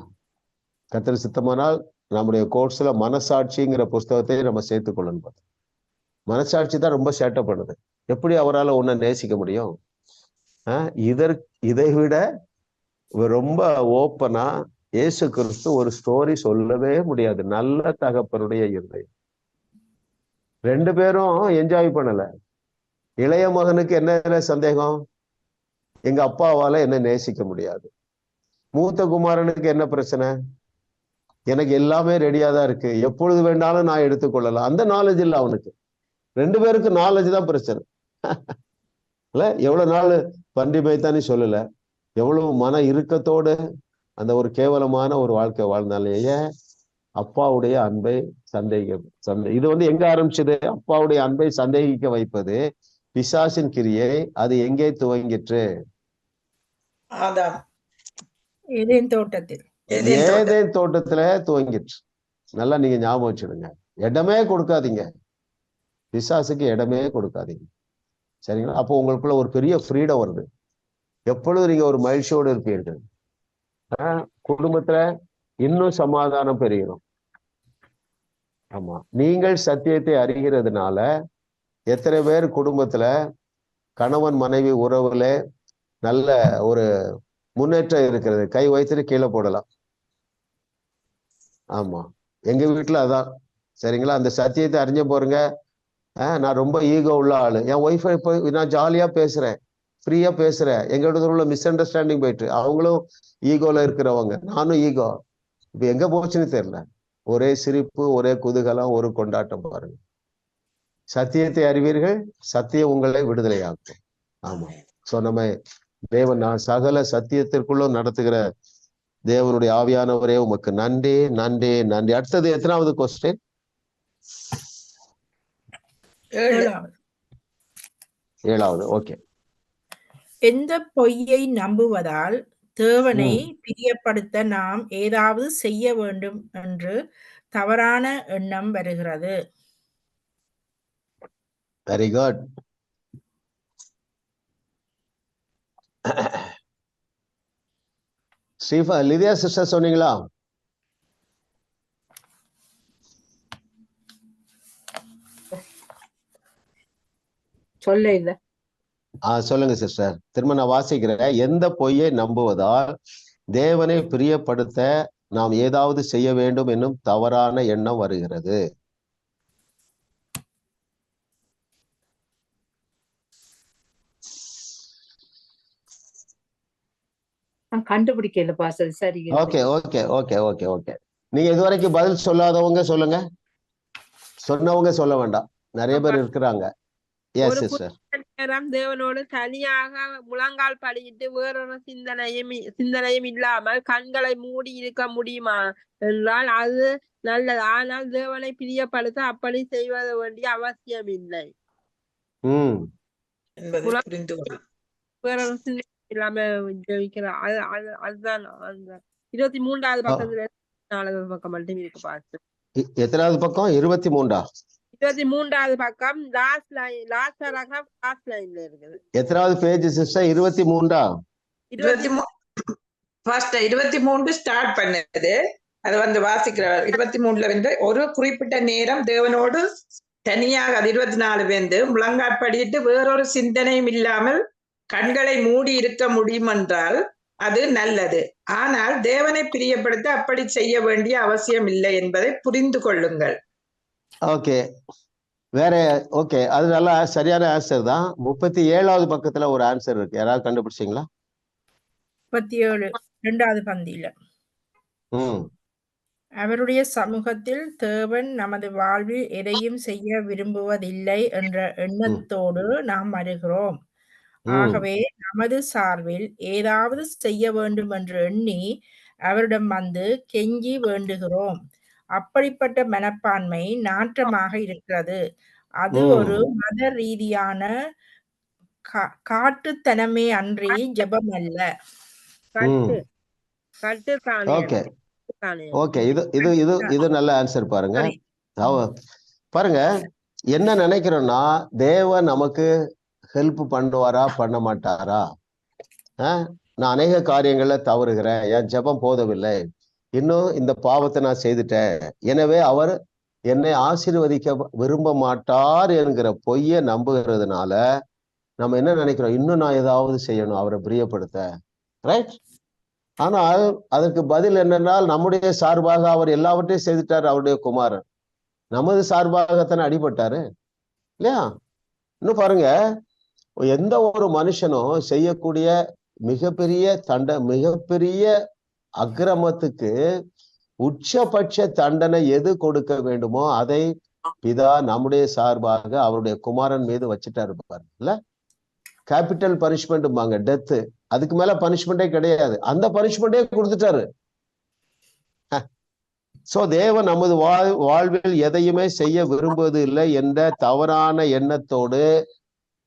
Speaker 1: கர்த்தர் சித்தமானால் நம்முடைய கோர்ஸ்ல மனசாட்சிங்கிற புஸ்தகத்தை நம்ம சேர்த்துக் கொள்ளணும். மனசாட்சி தான் ரொம்ப சேட்டை பண்ணுது. எப்படி அவரால் உன்னை நேசிக்க முடியும்? இதை விட ரொம்ப ஓப்பனா இயேசு கிறிஸ்து ஒரு ஸ்டோரி சொல்லவே முடியாது. நல்ல தகப்பனுடைய இருதயம். 2 பேரும் என்ஜாய் பண்ணல. இளைய மகனுக்கு என்ன சந்தேகம்? எங்க அப்பாவால என்ன நேசிக்க முடியாது. மூத்த குமாரனுக்கு என்ன பிரச்சனை? எனக்கு எல்லாமே ரெடியா தான் இருக்கு, எப்பொழுது வேண்டாலும் நான் எடுத்துக்கொள்ளலாம். அந்த நாலேஜ் இல்லை அவனுக்கு. 2 பேருக்கு நாலேஜ் தான் பிரச்சனை. இல்ல, எவ்வளவு நாள் பன்றி மேய்த்தானே சொல்லல, எவ்வளவு மன இறுக்கத்தோடு அந்த ஒரு கேவலமான ஒரு வாழ்க்கை வாழ்ந்தாலேயே அப்பாவுடைய அன்பை இது எங்க ஆரம்பிச்சது? அப்பாவுடைய அன்பை சந்தேகிக்க வைப்பது பிசாசின் கிரியை. அது எங்கே துவங்கிற்று?
Speaker 2: ஏதேன் தோட்டத்தில்.
Speaker 1: ஏதேன் தோட்டத்துல துவங்கிற்று. நல்லா நீங்க ஞாபகம் வச்சுடுங்க. இடமே கொடுக்காதீங்க பிசாசுக்கு, இடமே கொடுக்காதீங்க. சரிங்களா? அப்போ உங்களுக்குள்ள ஒரு பெரிய ஃப்ரீடம் வருது. எப்பொழுது நீங்க ஒரு மகிழ்ச்சியோடு இருப்பீர்கள். குடும்பத்துல இன்னும் சமாதானம் பெறுகிறோம். ஆமா, நீங்கள் சத்தியத்தை அறிகிறதுனால எத்தனை பேர் குடும்பத்துல கணவன் மனைவி உறவுல நல்ல ஒரு முன்னேற்றம் இருக்கிறது? கை வைத்துட்டு கீழே போடலாம். ஆமா, எங்க வீட்டுல அதான். சரிங்களா? அந்த சத்தியத்தை அறிஞ்ச போறீங்க. நான் ரொம்ப ஈகோ உள்ள ஆளு. என் ஒய்ஃபை நான் ஜாலியா பேசுறேன், ஃப்ரீயா பேசுறேன். எங்களோட உள்ள மிஸ் அண்டர்ஸ்டாண்டிங் போயிட்டு அவங்களும் ஈகோல இருக்கிறவங்க, நானும் ஈகோ. இப்ப எங்க போச்சுன்னு தெரியல. ஒரே சிரிப்பு, ஒரே குதூகலம், ஒரு கொண்டாட்டம். பாருங்க, சத்தியத்தை அறிவீர்கள், சத்தியம் உங்களை விடுதலையாக்கும். ஆமா, சோ நம்ம தேவன் சகல சத்தியத்திற்குள்ளும் நடத்துகிற தேவனுடைய ஆவியானவரே உமக்கு நன்றி, நன்றி, நன்றி. அடுத்தது எத்தனாவது கொஸ்டின்? 7வது. ஓகே.
Speaker 2: எந்த பொய்யை நம்புவதால் தேவனை பிரியப்படுத்த நாம் ஏதாவது செய்ய வேண்டும் என்று தவறான எண்ணம் வருகிறது?
Speaker 1: Very good. லிதியா சிஸ்டர் சொன்னீங்களா?
Speaker 4: சொல்ல இல்ல.
Speaker 1: சொல்லுங்க சிஸ்டர். திரும்ப நான் வாசிக்கிறேன். எந்த பொய்யை நம்புவதால் தேவனை பிரியப்படுத்த நாம் ஏதாவது செய்ய வேண்டும் என்னும் தவறான எண்ணம் வருகிறது?
Speaker 4: கண்டுபிடிக்கல பாஸ்டர். சரி,
Speaker 1: okay okay okay okay okay. நீங்க இதுவரைக்கும் பதில் சொல்லாதவங்க சொல்லுங்க, சொன்னவங்க சொல்ல வேண்டாம். நிறைய பேர் இருக்கிறாங்க. Yes sister.
Speaker 6: தேவனோடு தனியாக முழங்கால் படியிட்டு வேறொரு சிந்தனையும் இல்லாமல் கண்களை மூடி இருக்க முடியுமா என்றால் அது நல்லது. ஆனால் தேவனை பிரியப்படுத்த அப்படி செய்வது வேண்டிய அவசியம் இல்லை. வேறொரு சிந்தனை இல்லாம ஜெயிக்கிறார். அதுதான் அந்த 23வது பக்கத்துல 4வது பக்கம் மட்டும் இருக்கு பார்த்து.
Speaker 1: எத்தனாவது பக்கம்?
Speaker 6: 23வது பக்கம் லாஸ்ட் லைன்ல இருக்குது.
Speaker 1: எத்தனாவது பேஜ் சிஸ்டர்? 23
Speaker 3: 23 ஸ்டார்ட் பண்ணது. அது வாசிக்கிறார். 23ல ஒரு குறிப்பிட்ட நேரம் தேவனோடு தனியாக 24 முழங்காற்படியிட்டு வேறொரு சிந்தனையும் இல்லாமல் கண்களை மூடி இருக்க முடியும் என்றால் அது நல்லது. ஆனால் தேவனை பிரியப்படுத்த அப்படி செய்ய வேண்டிய அவசியம் இல்லை என்பதை புரிந்து கொள்ளுங்கள்.
Speaker 1: ஓகே, வேற ஓகே, அது நல்லா சரியான ஆன்சர் தான். 37வது பக்கத்துல ஒரு ஆன்சர் இருக்கு. யாராவது கண்டுபிடிச்சீங்களா?
Speaker 2: 37 2வது பந்தியில. அவருடைய சமூகத்தில் தேவன் நமது வாழ்வில் எதையும் செய்ய விரும்புவதில்லை என்ற எண்ணத்தோடு நாம் வருகிறோம். ஆகவே நமது சார்பில் ஏதாவது செய்ய வேண்டும் என்று எண்ணி அவரிடம் வந்து கெஞ்சி வேண்டுகிறோம். அப்படிப்பட்ட மனப்பான்மை நாற்றமாக இருக்கிறது. அது ஒரு மத ரீதியான காட்டுத்தனமே அன்றி ஜெபம் அல்ல.
Speaker 6: கட்டு கட்டு
Speaker 1: ஓகே
Speaker 6: காணியம்.
Speaker 1: ஓகே இது இது இது இது நல்ல ஆன்சர் பாருங்க. பாருங்க என்ன நினைக்கிறோம்னா தேவன் நமக்கு ஹெல்ப் பண்ணுவாரா பண்ண மாட்டாரா? நான் அநேக காரியங்கள்ல தவறுகிறேன், என் ஜெபம் போதவில்லை, இன்னும் இந்த பாவத்தை நான் செய்துட்டேன், எனவே அவர் என்னை ஆசீர்வதிக்க விரும்ப மாட்டார் என்கிற பொய்யை நம்புகிறதுனால நம்ம என்ன நினைக்கிறோம், இன்னும் நான் ஏதாவது செய்யணும் அவரை பிரியப்படுத்த, ரைட்? ஆனால் அதற்கு பதில் என்னென்னால் நம்முடைய சார்பாக அவர் எல்லாவற்றையும் செய்துட்டார் அவருடைய குமாரன், நமது சார்பாகத்தானே அடிபட்டாரு இல்லையா? இன்னும் பாருங்க, எந்த ஒரு மனுஷனும் செய்யக்கூடிய மிகப்பெரிய அக்கிரமத்துக்கு உச்சபட்ச தண்டனை எது கொடுக்க வேண்டுமோ அதை பிதா நம்முடைய சார்பாக அவருடைய குமாரன் மீது வச்சுட்டாரு பாரு இல்ல. கேபிட்டல் பனிஷ்மெண்ட், டெத்து, அதுக்கு மேல பனிஷ்மெண்டே கிடையாது, அந்த பனிஷ்மெண்டே கொடுத்துட்டாரு. சோ தேவன் நமது வாழ்வில் எதையுமே செய்ய விரும்புவது இல்லை என்ற தவறான எண்ணத்தோடு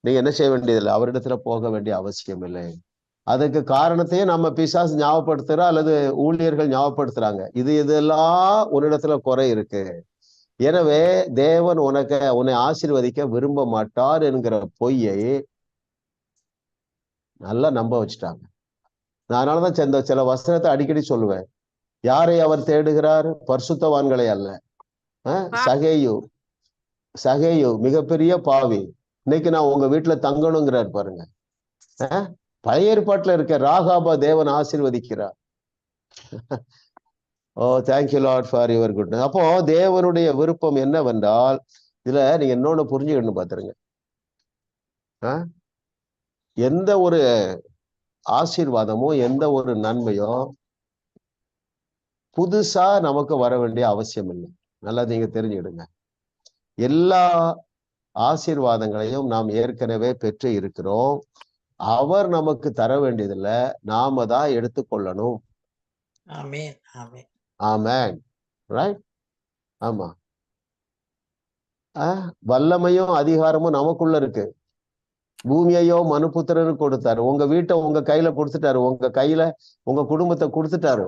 Speaker 1: நீங்க என்ன செய்ய வேண்டியதில்லை, அவரிடத்துல போக வேண்டிய அவசியம் இல்லை. அதுக்கு காரணத்தையே நம்ம பிசாசு ஞாபகப்படுத்துறோம் அல்லது ஊழியர்கள் ஞாபகப்படுத்துறாங்க, இதெல்லாம் உன்னிடத்துல குறை இருக்கு, எனவே தேவன் உன்னை ஆசீர்வதிக்க விரும்ப மாட்டார் என்கிற பொய்யை நல்லா நம்ப வச்சுட்டாங்க. நான் அதனாலதான் சில வசனத்தை அடிக்கடி சொல்லுவேன். யாரை அவர் தேடுகிறார்? பரிசுத்தவான்களை அல்ல. சகேயு மிகப்பெரிய பாவி, இன்னைக்கு நான் உங்க வீட்டுல தங்கணுங்கிறார் பாருங்க. பழைய ஏற்பாட்டுல இருக்க ராகாபா தேவன் ஆசீர்வதிக்கிறார். Oh thank you Lord for your goodness. அப்போ தேவனுடைய விருப்பம் என்னவென்றால், இதுல நீங்க இன்னொன்னு புரிஞ்சுக்கணும் பாத்துருங்க, எந்த ஒரு ஆசீர்வாதமோ எந்த ஒரு நன்மையோ புதுசா நமக்கு வர வேண்டிய அவசியம் இல்லை. நல்லா நீங்க தெரிஞ்சுக்கிடுங்க, எல்லா ஆசீர்வாதங்களையும் நாம் ஏற்கனவே பெற்று இருக்கிறோம். அவர் நமக்கு தர வேண்டியதில்லை, நாம தான் எடுத்துக்கொள்ளணும்.
Speaker 3: ஆமென் ஆமென்
Speaker 1: ஆமென், ரைட்? ஆமா, வல்லமையும் அதிகாரமும் நமக்குள்ள இருக்கு. பூமியையோ மனுபுத்திரனுக்கு கொடுத்தாரு, உங்க வீட்டை உங்க கையில கொடுத்துட்டாரு, உங்க கையில உங்க குடும்பத்தை கொடுத்துட்டாரு.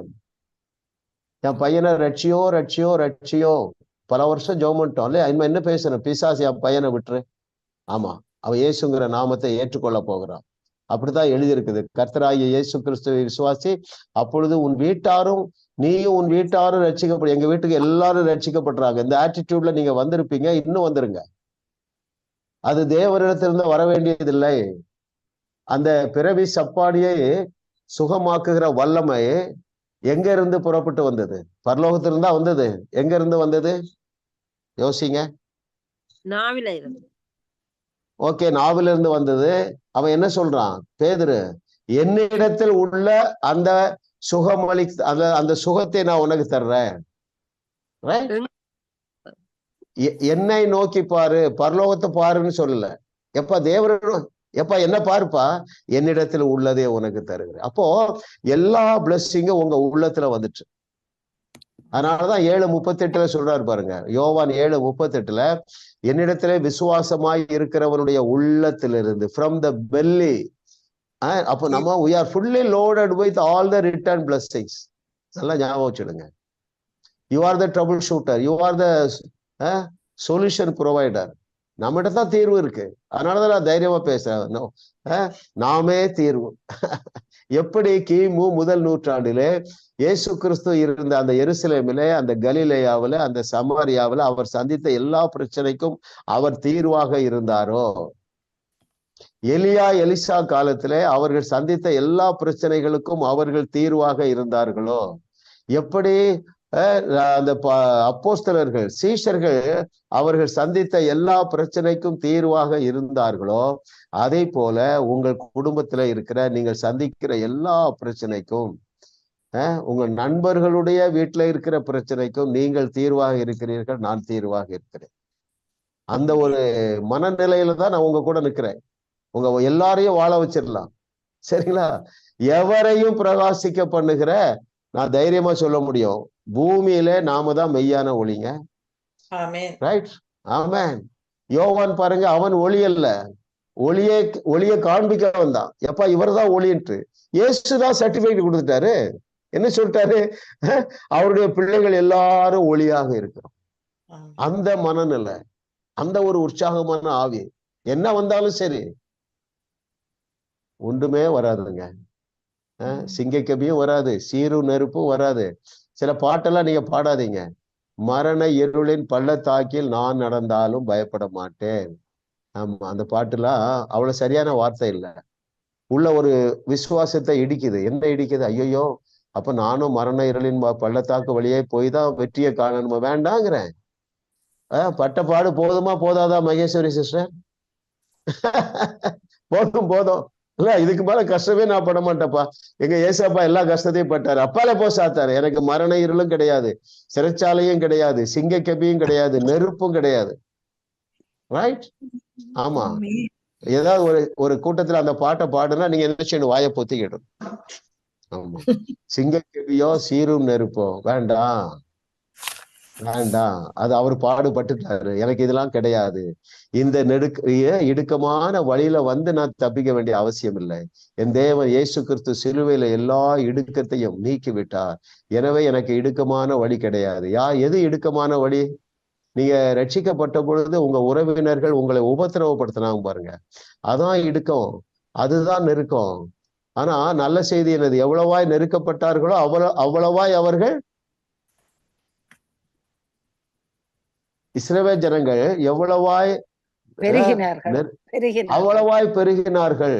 Speaker 1: என் பையனை ரட்சியோ ரட்சியோ ரட்சியோ பல வருஷம் ஜெபம் பண்ணிட்டோம் இல்லையா? இனிமே என்ன பேசணும்? பிசாசு என் பையனை விட்டுரு. ஆமா, அவன் இயேசுங்கிற நாமத்தை ஏற்றுக்கொள்ள போகிறான். அப்படித்தான் எழுதியிருக்குது, கர்த்தராகிய இயேசு கிறிஸ்துவை விசுவாசி, அப்பொழுது உன் வீட்டாரும் நீயும் உன் வீட்டாரும் ரட்சிக்கப்படும். எங்க வீட்டுக்கு எல்லாரும் ரட்சிக்கப்படுறாங்க. இந்த ஆட்டிடியூட்ல நீங்க வந்திருப்பீங்க, இன்னும் வந்துருங்க. அது தேவனிடத்திலிருந்து வர வேண்டியதில்லை. அந்த பிறவி சப்பாடியை சுகமாக்குகிற வல்லமை எங்க இருந்து புறப்பட்டு வந்தது? பரலோகத்திலிருந்தா வந்தது. எங்க இருந்து வந்தது யோசிங்க.
Speaker 6: நாவில இருந்து.
Speaker 1: ஓகே, நாவில இருந்து வந்தது. அவன் என்ன சொல்றான்? பேதுரு, என்னிடத்தில் உள்ள அந்த சுகமளி அந்த சுகத்தை நான் உனக்கு தர்றேன், என்னை நோக்கி பாரு, பரலோகத்தை பாருன்னு சொல்லல. எப்ப தேவன் எப்ப என்ன பாருப்பா, என்னிடத்துல உள்ளதே உனக்கு தருகிறேன். அப்போ எல்லா பிளஸ்ஸிங்கும் உங்க உள்ளத்துல வந்துட்டு. அதனாலதான் 7:38 சொல்றாரு பாருங்க, யோவான் 7:38, என்னிடத்துல விசுவாசமாய் இருக்கிறவனுடைய உள்ளத்திலிருந்து, ஃப்ரம் த பெல்லி. அப்போ நம்ம we are fully loaded with all the return blessings. நல்லா ஞாபகம் வச்சுடுங்க. You are the trouble shooter, you are the solution provider. நம்மகிட்ட தான் தீர்வு இருக்கு. அதனாலதான் நான் தைரியமா பேசுறேன், நாமே தீர்வு. எப்படி கிமு முதல் நூற்றாண்டிலே இயேசு கிறிஸ்து இருந்த அந்த எருசலேமிலே, அந்த கலிலேயாவில, அந்த சமாரியாவில அவர் சந்தித்த எல்லா பிரச்சனைக்கும் அவர் தீர்வாக இருந்தாரோ, எலிசா காலத்திலே அவர்கள் சந்தித்த எல்லா பிரச்சனைகளுக்கும் அவர்கள் தீர்வாக இருந்தார்களோ, எப்படி அந்த அப்போஸ்தலர்கள் சீஷர்கள் அவர்கள் சந்தித்த எல்லா பிரச்சனைக்கும் தீர்வாக இருந்தார்களோ, அதே போல உங்கள் குடும்பத்துல இருக்கிற நீங்கள் சந்திக்கிற எல்லா பிரச்சனைக்கும் உங்க நண்பர்களுடைய வீட்டுல இருக்கிற பிரச்சனைக்கும் நீங்கள் தீர்வாக இருக்கிறீர்கள், நான் தீர்வாக இருக்கிறேன். அந்த ஒரு மனநிலையில தான் நான் உங்க கூட நிக்கிறேன். உங்க எல்லாரையும் வாழ வச்சிடலாம். சரிங்களா? எவரையும் பிரகாசிக்க பண்ணுகிற, நான் தைரியமா சொல்ல முடியும், பூமியில நாம தான் மெய்யான ஒளிங்க. ரைட்? ஆமென். யோவான் பாருங்க, அவன் ஒளி அல்ல, ஒளியை காண்பிக்க வந்தான். எப்பா இவர்தான் ஒளின்ட்டு இயேசுதான் சர்டிபிகேட் கொடுத்துட்டாரு. என்ன சொல்லிட்டாரு? அவருடைய பிள்ளைகள் எல்லாரும் ஒளியாக இருக்கிறோம். அந்த மனநிலை, அந்த ஒரு உற்சாகமான ஆவி, என்ன வந்தாலும் சரி ஒன்றுமே வராதுங்க. சிங்கக்கபியும் வராது, சீரு நெருப்பும் வராது. சில பாட்டெல்லாம் நீங்க பாடாதீங்க. மரண இருளின் பள்ளத்தாக்கில் நான் நடந்தாலும் பயப்பட மாட்டேன். ஆமா, அந்த பாட்டுலாம் அவ்வளவு சரியான வார்த்தை இல்லை. உள்ள ஒரு விசுவாசத்தை இடிக்குது. என்ன இடிக்குது? ஐயோ, அப்ப நானும் மரண இருளின் பள்ளத்தாக்கு வழியே போய் தான் வெற்றியை காணணுமா? வேண்டாங்கிறேன். பட்ட பாடு போதுமா போதாதா மகேஸ்வரி சிஸ்டர்? போதும் இல்ல, இதுக்கு மேல கஷ்டமே நான் பட மாட்டேப்பா. எங்க ஏசப்பா எல்லா கஷ்டத்தையும் பட்டாரு, அப்பால போ சாத்தாரு. எனக்கு மரண இருளும் கிடையாது, சிறைச்சாலையும் கிடையாது, சிங்க கெபியும் கிடையாது, நெருப்பும் கிடையாது. ரைட்? ஆமா. ஏதாவது ஒரு கூட்டத்துல அந்த பாட்டை பாடுனா நீங்க என்ன செய்யணும்? வாயை பொத்திக்கிடும். ஆமா. சிங்க கெபியோ சீரும் நெருப்போ வேண்டாம். அது அவர் பாடுபட்டுட்டாரு, எனக்கு இதெல்லாம் கிடையாது. இந்த இடுக்கமான வழியில வந்து நான் தப்பிக்க வேண்டிய அவசியம் இல்லை. என் தேவன் இயேசு கிறிஸ்து சிலுவையில எல்லா இடுக்கத்தையும் நீக்கி விட்டார். எனவே எனக்கு இடுக்கமான வழி கிடையாது. எது இடுக்கமான வழி? நீங்க ரட்சிக்கப்பட்ட பொழுது உங்க உறவினர்கள் உங்களை உபத்திரவப்படுத்தினாங்க பாருங்க, அதான் இடுக்கம், அதுதான் நெருக்கம். ஆனா நல்ல செய்தி என்னது? எவ்வளவாய் நெருக்கப்பட்டார்களோ அவ்வளவாய் அவர்கள், இஸ்ரவேல் ஜனங்கள் எவ்வளவாய் அவ்வளவாய் பெருகினார்கள்.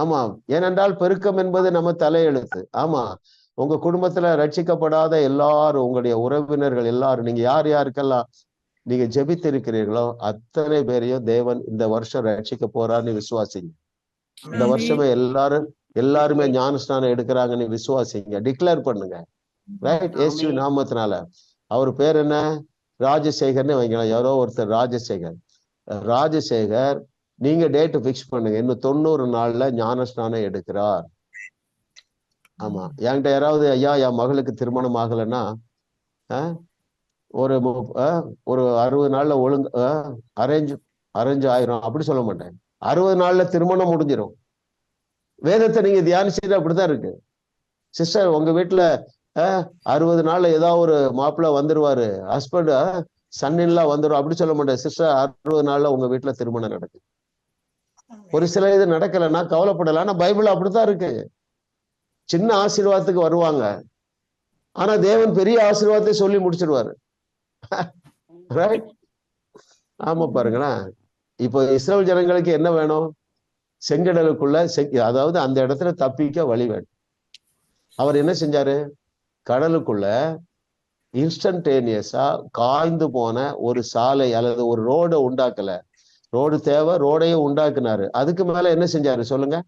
Speaker 1: ஆமா, ஏனென்றால் பெருக்கம் என்பது நம்ம தலையெழுத்து. ஆமா, உங்க குடும்பத்துல ரட்சிக்கப்படாத எல்லாரும், உங்களுடைய உறவினர்கள் எல்லாரும், நீங்க யாருக்கெல்லாம் நீங்க ஜெபித்திருக்கிறீர்களோ அத்தனை பேரையும் தேவன் இந்த வருஷம் ரட்சிக்க போறான்னு விசுவாசிங்க. இந்த வருஷமே எல்லாருமே ஞானஸ்நானம் எடுக்கிறாங்கன்னு விசுவாசிங்க, டிக்ளேர் பண்ணுங்க. ரைட்? இயேசு நாமத்தினால. அவர் பேர் என்ன? ராஜசேகர்னு வைக்கலாம். யாரோ ஒருத்தர் ராஜசேகர், நீங்க டேட் பிக்ஸ் பண்ணுங்க, இன்னும் 90 நாள்ல ஞானஸ்நானம் எடுக்கிறார். ஆமா, என்கிட்ட யாராவது ஐயா என் மகளுக்கு திருமணம் ஆகலைன்னா ஒரு 60 நாள்ல ஒழுங்கு அரேஞ்ச் ஆயிரும் அப்படி சொல்ல மாட்டேன். 60 நாள்ல திருமணம் முடிஞ்சிடும். வேதத்தை நீங்க தியானிச்சுட்டு அப்படித்தான் இருக்கு. சிஸ்டர், உங்க வீட்டுல 60 நாள்ல ஏதாவது ஒரு மாப்பிள்ளை வந்துருவாரு, ஹஸ்பண்ட் சன்னின்லாம் வந்துடும் அப்படி சொல்ல மாட்டேன். சிஸ்டர், 60 நாள்ல உங்க வீட்டுல திருமணம் நடக்குது. ஒரு சில இது நடக்கலைன்னா கவலைப்படல. ஆனா பைபிள் அப்படித்தான் இருக்கு. சின்ன ஆசீர்வாதத்துக்கு வருவாங்க, ஆனா தேவன் பெரிய ஆசீர்வாதத்தை சொல்லி முடிச்சிருவாரு. ரைட்? ஆமா, பாருங்களேன். இப்போ இஸ்ரவேல் ஜனங்களுக்கு என்ன வேணும்? செங்கடலுக்குள்ள அதாவது அந்த இடத்துல தப்பிக்க வழி வேணும். அவர் என்ன செஞ்சாரு? கடலுக்குள்ள இன்ஸ்டன்டேனியஸா காய்ந்து போன ஒரு சாலை அல்லது ஒரு ரோடை உண்டாக்கல. ரோடு தேவை, ரோடையும் உண்டாக்குனாரு. அதுக்கு மேல என்ன செஞ்சாரு சொல்லுங்க?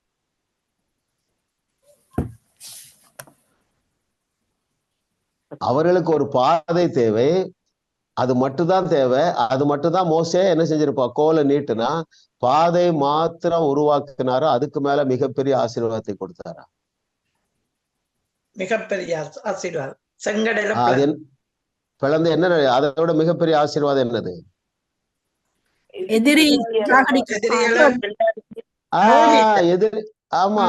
Speaker 1: அவர்களுக்கு ஒரு பாதை தேவை, அது மட்டும்தான் தேவை. அது மட்டும்தான் மோசே என்ன செஞ்சிருப்பா? கோலை நீட்டுனா பாதை மாத்திரம் உருவாக்குனாரா? அதுக்கு மேல மிகப்பெரிய ஆசீர்வாதத்தை கொடுத்தாரா?
Speaker 3: மிகப்பெரிய ஆசீர்வாதம். செங்கடல
Speaker 1: பிளந்து என்ன? அதோட மிகப்பெரிய ஆசீர்வாதம் என்னது?
Speaker 2: எதிரி
Speaker 1: ஆமா,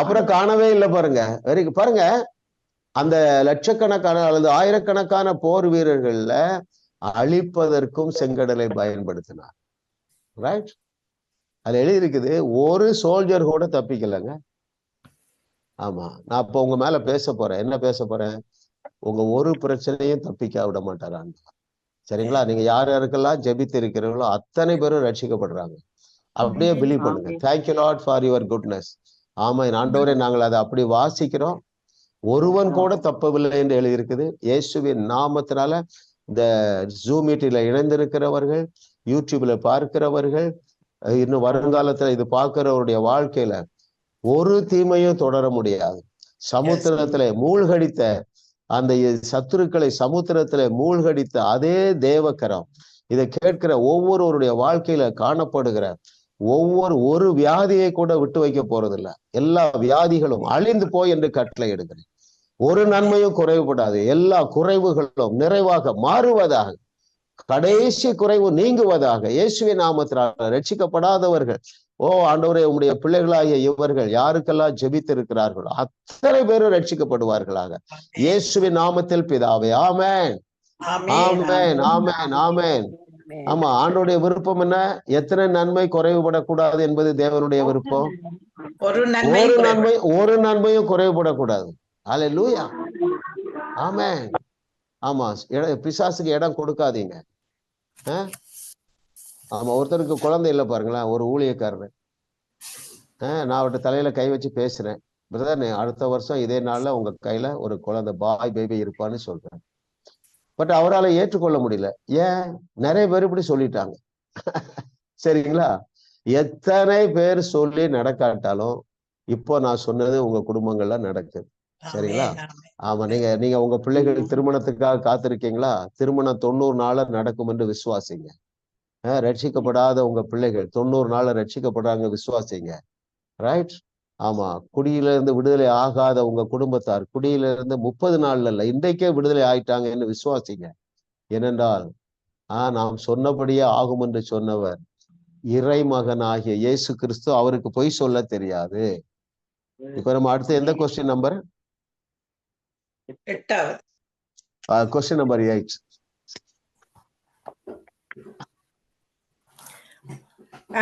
Speaker 1: அப்புறம் காணவே இல்லை பாருங்க. பாருங்க, அந்த லட்சக்கணக்கான அல்லது ஆயிரக்கணக்கான போர் வீரர்கள்ல அழிப்பதற்கும் செங்கடலை பயன்படுத்தினார். ரைட்? அதுல எழுதி இருக்குது, ஒரு சோல்ஜர் கூட தப்பிக்கலைங்க. ஆமா, நான் இப்ப உங்க மேல பேச போறேன். என்ன பேச போறேன்? உங்க ஒரு பிரச்சனையும் தப்பிக்க விட மாட்டாரான். சரிங்களா? நீங்க யாருக்கெல்லாம் ஜெபித்து இருக்கிறீங்களோ அத்தனை பேரும் ரட்சிக்கப்படுறாங்க. அப்படியே பிலீவ் பண்ணுங்க. Thank you Lord for your goodness. ஆமா, ஆண்டவரே, நாங்கள் அதை அப்படி வாசிக்கிறோம். ஒருவன் கூட தப்பவில்லை என்று எழுதியிருக்குது. இயேசுவின் நாமத்தினால இந்த ஜூம் மீட்டில இணைந்திருக்கிறவர்கள், யூடியூப்ல பார்க்கிறவர்கள், இன்னும் வருங்காலத்துல இது பார்க்கிறவருடைய வாழ்க்கையில ஒரு தீமையும் தொடர முடியாது. சமுத்திரத்திலே மூழ்கடித்த அந்த சத்துருக்களை சமுத்திரத்திலே மூழ்கடித்த அதே தேவக்கரம் இதை கேட்கிற ஒவ்வொருவருடைய வாழ்க்கையில காணப்படுகிற ஒரு வியாதியை கூட விட்டு வைக்க போறதில்லை. எல்லா வியாதிகளும் அழிந்து போய் என்று கட்டளை எடுக்கிறேன். ஒரு நன்மையும் குறைவுபடாது. எல்லா குறைவுகளும் நிறைவாக மாறுவதாக, கடைசி குறைவு நீங்குவதாக. இயேசுவின் நாமத்தினால் ரட்சிக்கப்படாதவர்கள், ஆண்டவரே உம்முடைய பிள்ளைகளாகிய இவர்கள் யாருக்கெல்லாம் ஜெபித்திருக்கிறார்களோ அத்தனை பேரும் ரட்சிக்கப்படுவார்களாக. இயேசுவின் நாமத்தில் பிதாவே, ஆமென், ஆமென், ஆமென், ஆமென். ஆமா, ஆண்டவருடைய விருப்பம் என்ன? எத்தனை நன்மை குறைவுபடக்கூடாது என்பது தேவனுடைய விருப்பம். ஒரு நன்மையும் குறைவுபடக்கூடாது. அல்லேலூயா, ஆமென். ஆமா, பிசாசுக்கு இடம் கொடுக்காதீங்க. ஆமா, ஒருத்தருக்கு குழந்தை இல்லை பாருங்களேன், ஒரு ஊழியக்காரர். நான் அவர்கிட்ட தலையில கை வச்சு பேசுறேன், பிரதர் அடுத்த வருஷம் இதே நாள்ல உங்க கையில ஒரு குழந்தை பாய் பேபி இருப்பான்னு சொல்றேன். பட் அவரால் ஏற்றுக்கொள்ள முடியல. ஏன்? நிறைய பேர் இப்படி சொல்லிட்டாங்க. சரிங்களா? எத்தனை பேர் சொல்லி நடக்காட்டாலும் இப்போ நான் சொன்னது உங்க குடும்பங்கள்ல நடக்குது. சரிங்களா? ஆமா, நீங்க உங்க பிள்ளைகள் திருமணத்துக்காக காத்திருக்கீங்களா? திருமணம் 90 நாள்ல நடக்கும் என்று விசுவாசிங்க. ரட்சிக்கப்படாத உங்க பிள்ளைகள் 90 நாள்ல ரட்சிக்கப்படுறாங்க, விசுவாசிங்க. ரைட்? ஆமா, குடியிலிருந்து விடுதலை ஆகாத உங்க குடும்பத்தார் குடியிலிருந்து 30 நாள்ல இல்ல, இன்றைக்கே விடுதலை ஆயிட்டாங்கன்னு விசுவாசிங்க. ஏனென்றால் நாம் சொன்னபடியே ஆகும் என்று சொன்னவர் இறைமகனாகிய இயேசு கிறிஸ்து. அவருக்கு பொய் சொல்ல தெரியாது. இப்ப நம்ம அடுத்து எந்த கொஸ்டின் நம்பர்? 8வது கொஸ்டின் நம்பர் 8.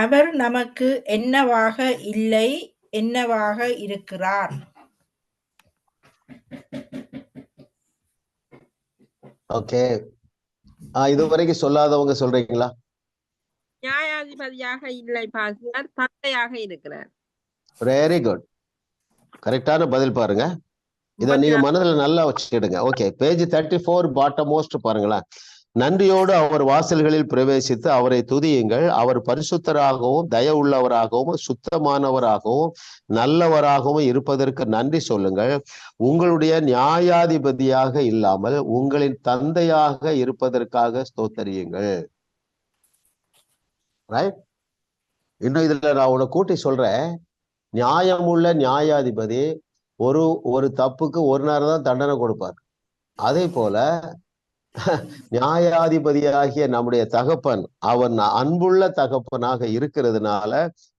Speaker 2: அவர் நமக்கு என்னவாக இல்லை, என்னவாக இருக்கிறார்?
Speaker 1: ஓகே, இதுவரைக்கும் சொல்லாதவங்க சொல்றீங்களா?
Speaker 6: நியாயாதிபதியாக இல்லை பாஸ்டர், தந்தையாக இருக்கிறார்.
Speaker 1: வெரி குட், கரெக்டான பதில் பாருங்க. இதை நீங்க மனதில் நல்லா வச்சுக்கிடுங்க. ஓகே, பேஜ் 34 பாட்டம் மோஸ்ட் பாருங்களேன். நன்றியோடு அவர் வாசல்களில் பிரவேசித்து அவரை துதியுங்கள். அவர் பரிசுத்தராகவும் தயவுள்ளவராகவும் சுத்தமானவராகவும் நல்லவராகவும் இருப்பதற்கு நன்றி சொல்லுங்கள். உங்களுடைய நியாயாதிபதியாக இல்லாமல் உங்களின் தந்தையாக இருப்பதற்காக ஸ்தோத்தரியுங்கள். ரைட்? இன்னும் இதுல நான் உன்னை கூட்டி சொல்றேன், நியாயமுள்ள நியாயாதிபதி ஒரு தப்புக்கு ஒரு நேரம் தான் தண்டனை கொடுப்பார். அதே போல நியாயாதிபதியாகிய நம்முடைய தகப்பன் அவன் அன்புள்ள தகப்பனாக இருக்கிறதுனால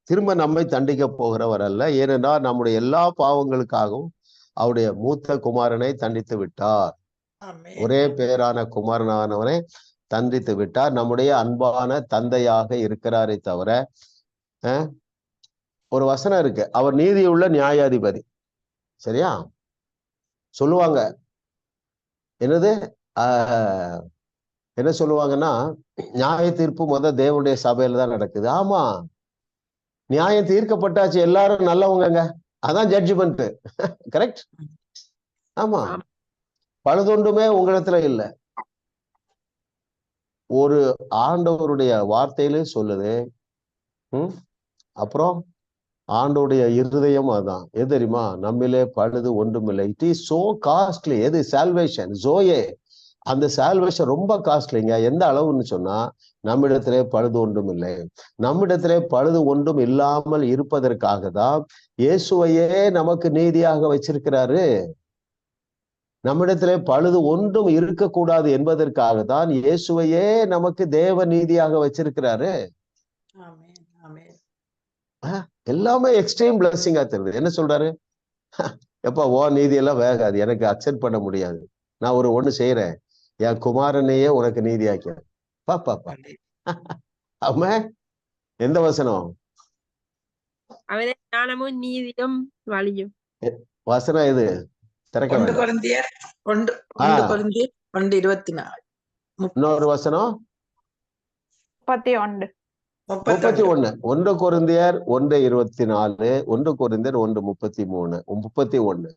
Speaker 1: திரும்ப நம்மை தண்டிக்க போகிறவர் அல்ல. ஏனென்றால் நம்முடைய எல்லா பாவங்களுக்காகவும் அவருடைய மூத்த குமாரனை தண்டித்து விட்டார். ஒரே பேரான குமாரனானவனை தண்டித்து விட்டார். நம்முடைய அன்பான தந்தையாக இருக்கிறாரே தவிர, ஒரு வசனம் இருக்கு, அவர் நீதியுள்ள நியாயாதிபதி. சரியா? சொல்லுவாங்க என்னது, என்ன சொல்லுவாங்கன்னா, நியாய தீர்ப்பு தேவனுடைய சபையில தான் நடக்குது. ஆமா, நியாயம் தீர்க்கப்பட்டாச்சு, எல்லாரும் நல்லவங்க, அதான் ஜட்ஜ்மெண்ட். கரெக்ட்? ஆமா, பழுதொண்டுமே உங்களிடத்துல இல்ல. ஒரு ஆண்டவருடைய வார்த்தையிலே சொல்லுது. அப்புறம் ஆண்டோடைய இருதயம் அதான். எது தெரியுமா? நம்மிலே பழுது ஒன்றுமில்லை. It is so costly. எது? Salvation, zoe. அந்த சால்வேஷன் ரொம்ப காஸ்ட்லிங்க. எந்த அளவுன்னு சொன்னா, நம்மிடத்திலே பழுது ஒன்றும் இல்லை. நம்மிடத்திலே பழுது ஒன்றும் இல்லாமல் இருப்பதற்காக தான் இயேசுவையே நமக்கு நீதியாக வச்சிருக்கிறாரு. நம்மிடத்திலே பழுது ஒன்றும் இருக்கக்கூடாது என்பதற்காக தான் இயேசுவையே நமக்கு தேவ நீதியாக வச்சிருக்கிறாரு. எல்லாமே எக்ஸ்ட்ரீம் பிளஸிங்கா தெரியுது. என்ன சொல்றாரு? எப்ப நீதியெல்லாம் வேகாது, எனக்கு அக்செப்ட் பண்ண முடியாது. நான் ஒண்ணு செய்யறேன், என் குமாரனையே உனக்கு நீதியாக்கிறேன். பாப்பா ஆமா, எந்த வசனம்?
Speaker 6: அவரே ஞானமும் நீதியும் வழியும்.
Speaker 1: வசனம் எது? திறக்க வேண்டாம். இன்னொரு வசனம்
Speaker 7: 31.
Speaker 1: 1 கொரிந்தியர் 1:24, 1 கொரிந்தியர் 1:33, 31.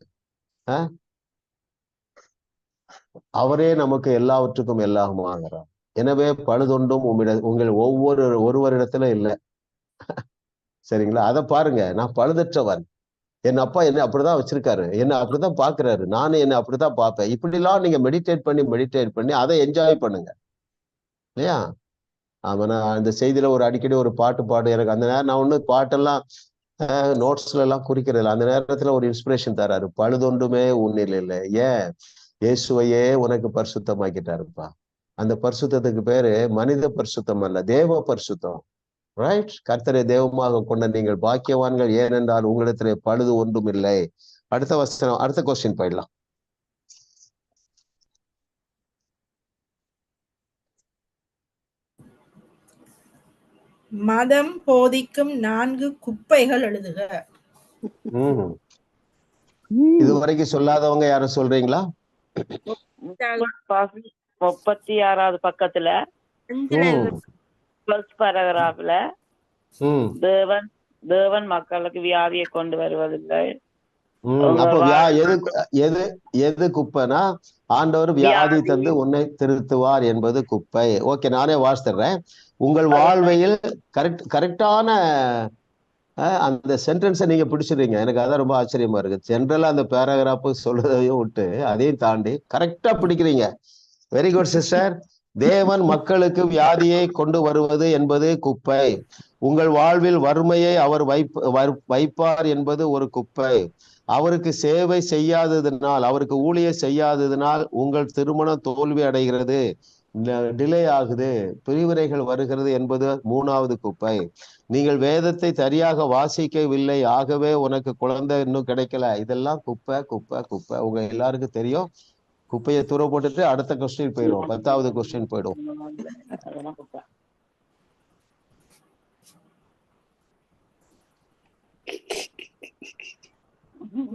Speaker 1: அவரே நமக்கு எல்லாவற்றுக்கும் எல்லாமாகிறார். எனவே பழுதொன்றும் உங்கள் ஒருவரிடத்துல இல்லை. சரிங்களா? அதை பாருங்க, நான் பழுதற்றவன். என் அப்பா என்ன அப்படிதான் வச்சிருக்காரு, என்ன அப்படிதான் பாக்குறாரு, நானும் என்ன அப்படிதான் பார்ப்பேன். இப்படிலாம் நீங்க மெடிடேட் பண்ணி அதை என்ஜாய் பண்ணுங்க இல்லையா? ஆமா, நான் இந்த செய்தியில ஒரு அடிக்கடி ஒரு பாட்டு பாடு. எனக்கு அந்த நேரம் நான் ஒண்ணு பாட்டெல்லாம் நோட்ஸ்ல எல்லாம் குறிக்கிறது. அந்த நேரத்துல ஒரு இன்ஸ்பிரேஷன் தராரு. பழுதொன்றுமே உன்னில் இல்லை, ஏன் இயேசுவையே உனக்கு பரிசுத்தமாக்கிட்டாருப்பா. அந்த பரிசுத்தத்துக்கு பேரு மனித பரிசுத்தம் அல்ல, தேவ பரிசுத்தம். ரைட்? கர்த்தரை தெய்வமாக கொண்ட நீங்கள் பாக்கியவான்கள், ஏனென்றால் உங்களிடத்திலே பழுது ஒன்றும் இல்லை. அடுத்த வசனம், அடுத்த கொஸ்டின் போயிடலாம்.
Speaker 2: மதம் போதிக்கும் 4 குப்பைகள் எழுதுக.
Speaker 1: இது வரைக்கும் சொல்லாதவங்க யாரும் சொல்றீங்களா?
Speaker 9: 36வது பக்கத்துல ஃபர்ஸ்ட் பேராகிராஃப்ல தேவன் மக்களுக்கு வியாதியை கொண்டு வருவதில்லை.
Speaker 1: அப்ப எது குப்பைனா, ஆண்டவர் வியாதி தந்து உன்னை திருத்துவார் என்பது குப்பை. ஓகே, நானே வாசித்துறேன். உங்கள் வாழ்வையில் கரெக்டான அந்த சென்டென்ஸை நீங்க பிடிச்சிடுறீங்க. எனக்கு அதான் ரொம்ப ஆச்சரியமா இருக்கு. ஜென்ரலா அந்த பேராகிராஃப் சொல்றதையும் விட்டு அதையும் தாண்டி கரெக்டா பிடிக்கிறீங்க. Very good sister. தேவன் மக்களுக்கு வியாதியை கொண்டு வருவது என்பது குப்பை. உங்கள் வாழ்வில் வறுமையை அவர் வைப்பார் என்பது ஒரு குப்பை. அவருக்கு சேவை செய்யாததினால், அவருக்கு ஊழியம் செய்யாததினால் உங்கள் திருமணம் தோல்வி அடைகிறது, டிலே ஆகுது, பிரிவினைகள் வருகிறது என்பது 3வது குப்பை. நீங்கள் வேதத்தை சரியாக வாசிக்கவில்லை, ஆகவே உனக்கு குழந்தை இன்னும் கிடைக்கல. இதெல்லாம் குப்பை குப்பை குப்பை. உங்க எல்லாருக்கும் தெரியும். குப்பையை தூர போட்டுட்டு அடுத்த கொஸ்டின் போயிடும், 10வது கொஸ்டின் போயிடும்.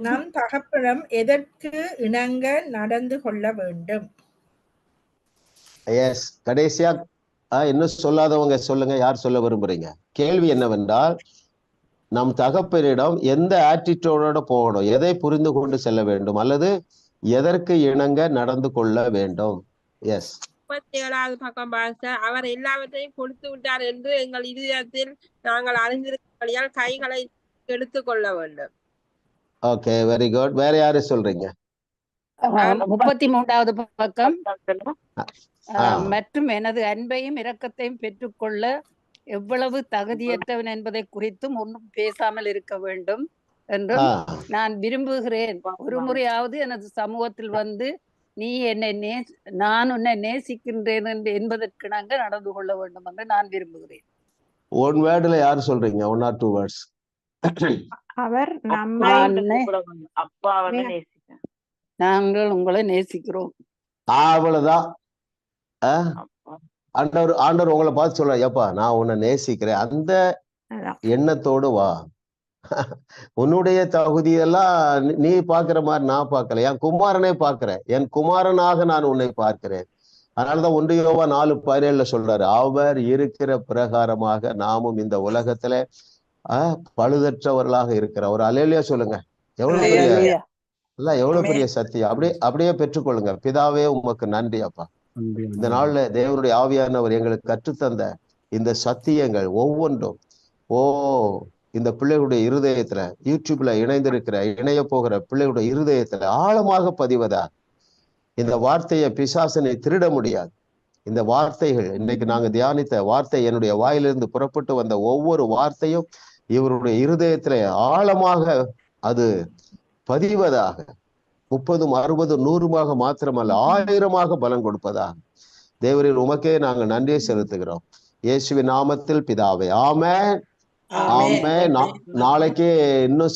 Speaker 2: நம் தகப்பனம் எதற்கு இணங்க நடந்து கொள்ள வேண்டும்?
Speaker 1: எஸ், கடைசியா இன்னும் சொல்லாதவங்க சொல்லுங்க, யார் சொல்ல விரும்புறீங்க? கேள்வி என்னவென்றால், நம் தகப்பனிடம் எந்த ஆட்டிடியூடோட போகணும், எதை புரிந்து கொண்டு செல்ல வேண்டும், அல்லது எதற்கு இணங்க நடந்து கொள்ள வேண்டும்? எஸ்,
Speaker 6: 37வது பக்கம் பாஸ்டர். அவர் எல்லாவற்றையும் கொடுத்து விட்டார் என்று எங்கள் இதயத்தில் நாங்கள் அறிந்திருக்கிறபடியால் கைகளை எடுத்துக்கொள்ள வேண்டும்.
Speaker 1: Okay, very good. வேற யாரு சொல்றீங்க?
Speaker 4: 33வது பக்கம். மற்றும் எனது அன்பையும் இரக்கத்தையும் பெற்றுக்கொள்ள எவ்வளவு தகுதியற்றவன் என்பதை குறித்தும் ஒன்றும் பேசாமல் இருக்க வேண்டும் என்றும் நான் விரும்புகிறேன். ஒரு முறையாவது எனது சமூகத்தில் வந்து நீ என்னை நான் உன்னை நேசிக்கின்றேன் என்பதற்கு நாங்கள் நடந்து கொள்ள வேண்டும் என்று நான் விரும்புகிறேன்.
Speaker 1: ஒன் வேர்டுல யாரு சொல்றீங்க? 1 or 2 words.
Speaker 7: அவர்
Speaker 4: நாங்கள் உங்களை நேசிக்கிறோம்.
Speaker 1: அவ்வளவுதான். ஆண்டவர் உங்களை பார்த்து சொல்ற, எப்பா நான் உன்னை நேசிக்கிறேன், அந்த எண்ணத்தோடு வா. உன்னுடைய தகுதியெல்லாம் நீ பாக்குற மாதிரி நான் பார்க்கல, என் குமாரனே பார்க்கிறேன், என் குமாரனாக நான் உன்னை பார்க்கிறேன். அதனாலதான் 1 யோவான் 4:17 சொல்றாரு, அவர் இருக்கிற பிரகாரமாக நாமும் இந்த உலகத்துல பழுதற்றவர்களாக இருக்கிறோம். ஒரு அல்லேலூயா சொல்லுங்க. எவ்வளவு பெரிய சத்தியம். அப்படியே பெற்றுக்கொள்ளுங்க. பிதாவே உமக்கு நன்றி அப்பா. இந்த நாள்ல தேவனுடைய ஆவியானவர் எங்களுக்கு கற்றுத்தந்த இந்த சத்தியங்கள் ஒவ்வொன்றும் இந்த பிள்ளைகளுடைய இருதயத்துல, யூடியூப்ல இணைய போகிற பிள்ளைகளுடைய இருதயத்துல ஆழமாக பதிவதா. இந்த வார்த்தையை பிசாசனை திருட முடியாது. இந்த வார்த்தைகள் இன்னைக்கு நாங்க தியானித்த வார்த்தை, என்னுடைய வாயிலிருந்து புறப்பட்டு வந்த ஒவ்வொரு வார்த்தையும் இவருடைய இருதயத்துல ஆழமாக அது பதிவதாக, 30, 60, 100 மாத்திரமல்ல, 1000 பலன் கொடுப்பதாக. தேவரின் உமக்கே நாங்கள் நன்றியை செலுத்துகிறோம். இயேசுவின் நாமத்தில் பிதாவே, ஆமென். ஆமென். நாளைக்கு இன்னும்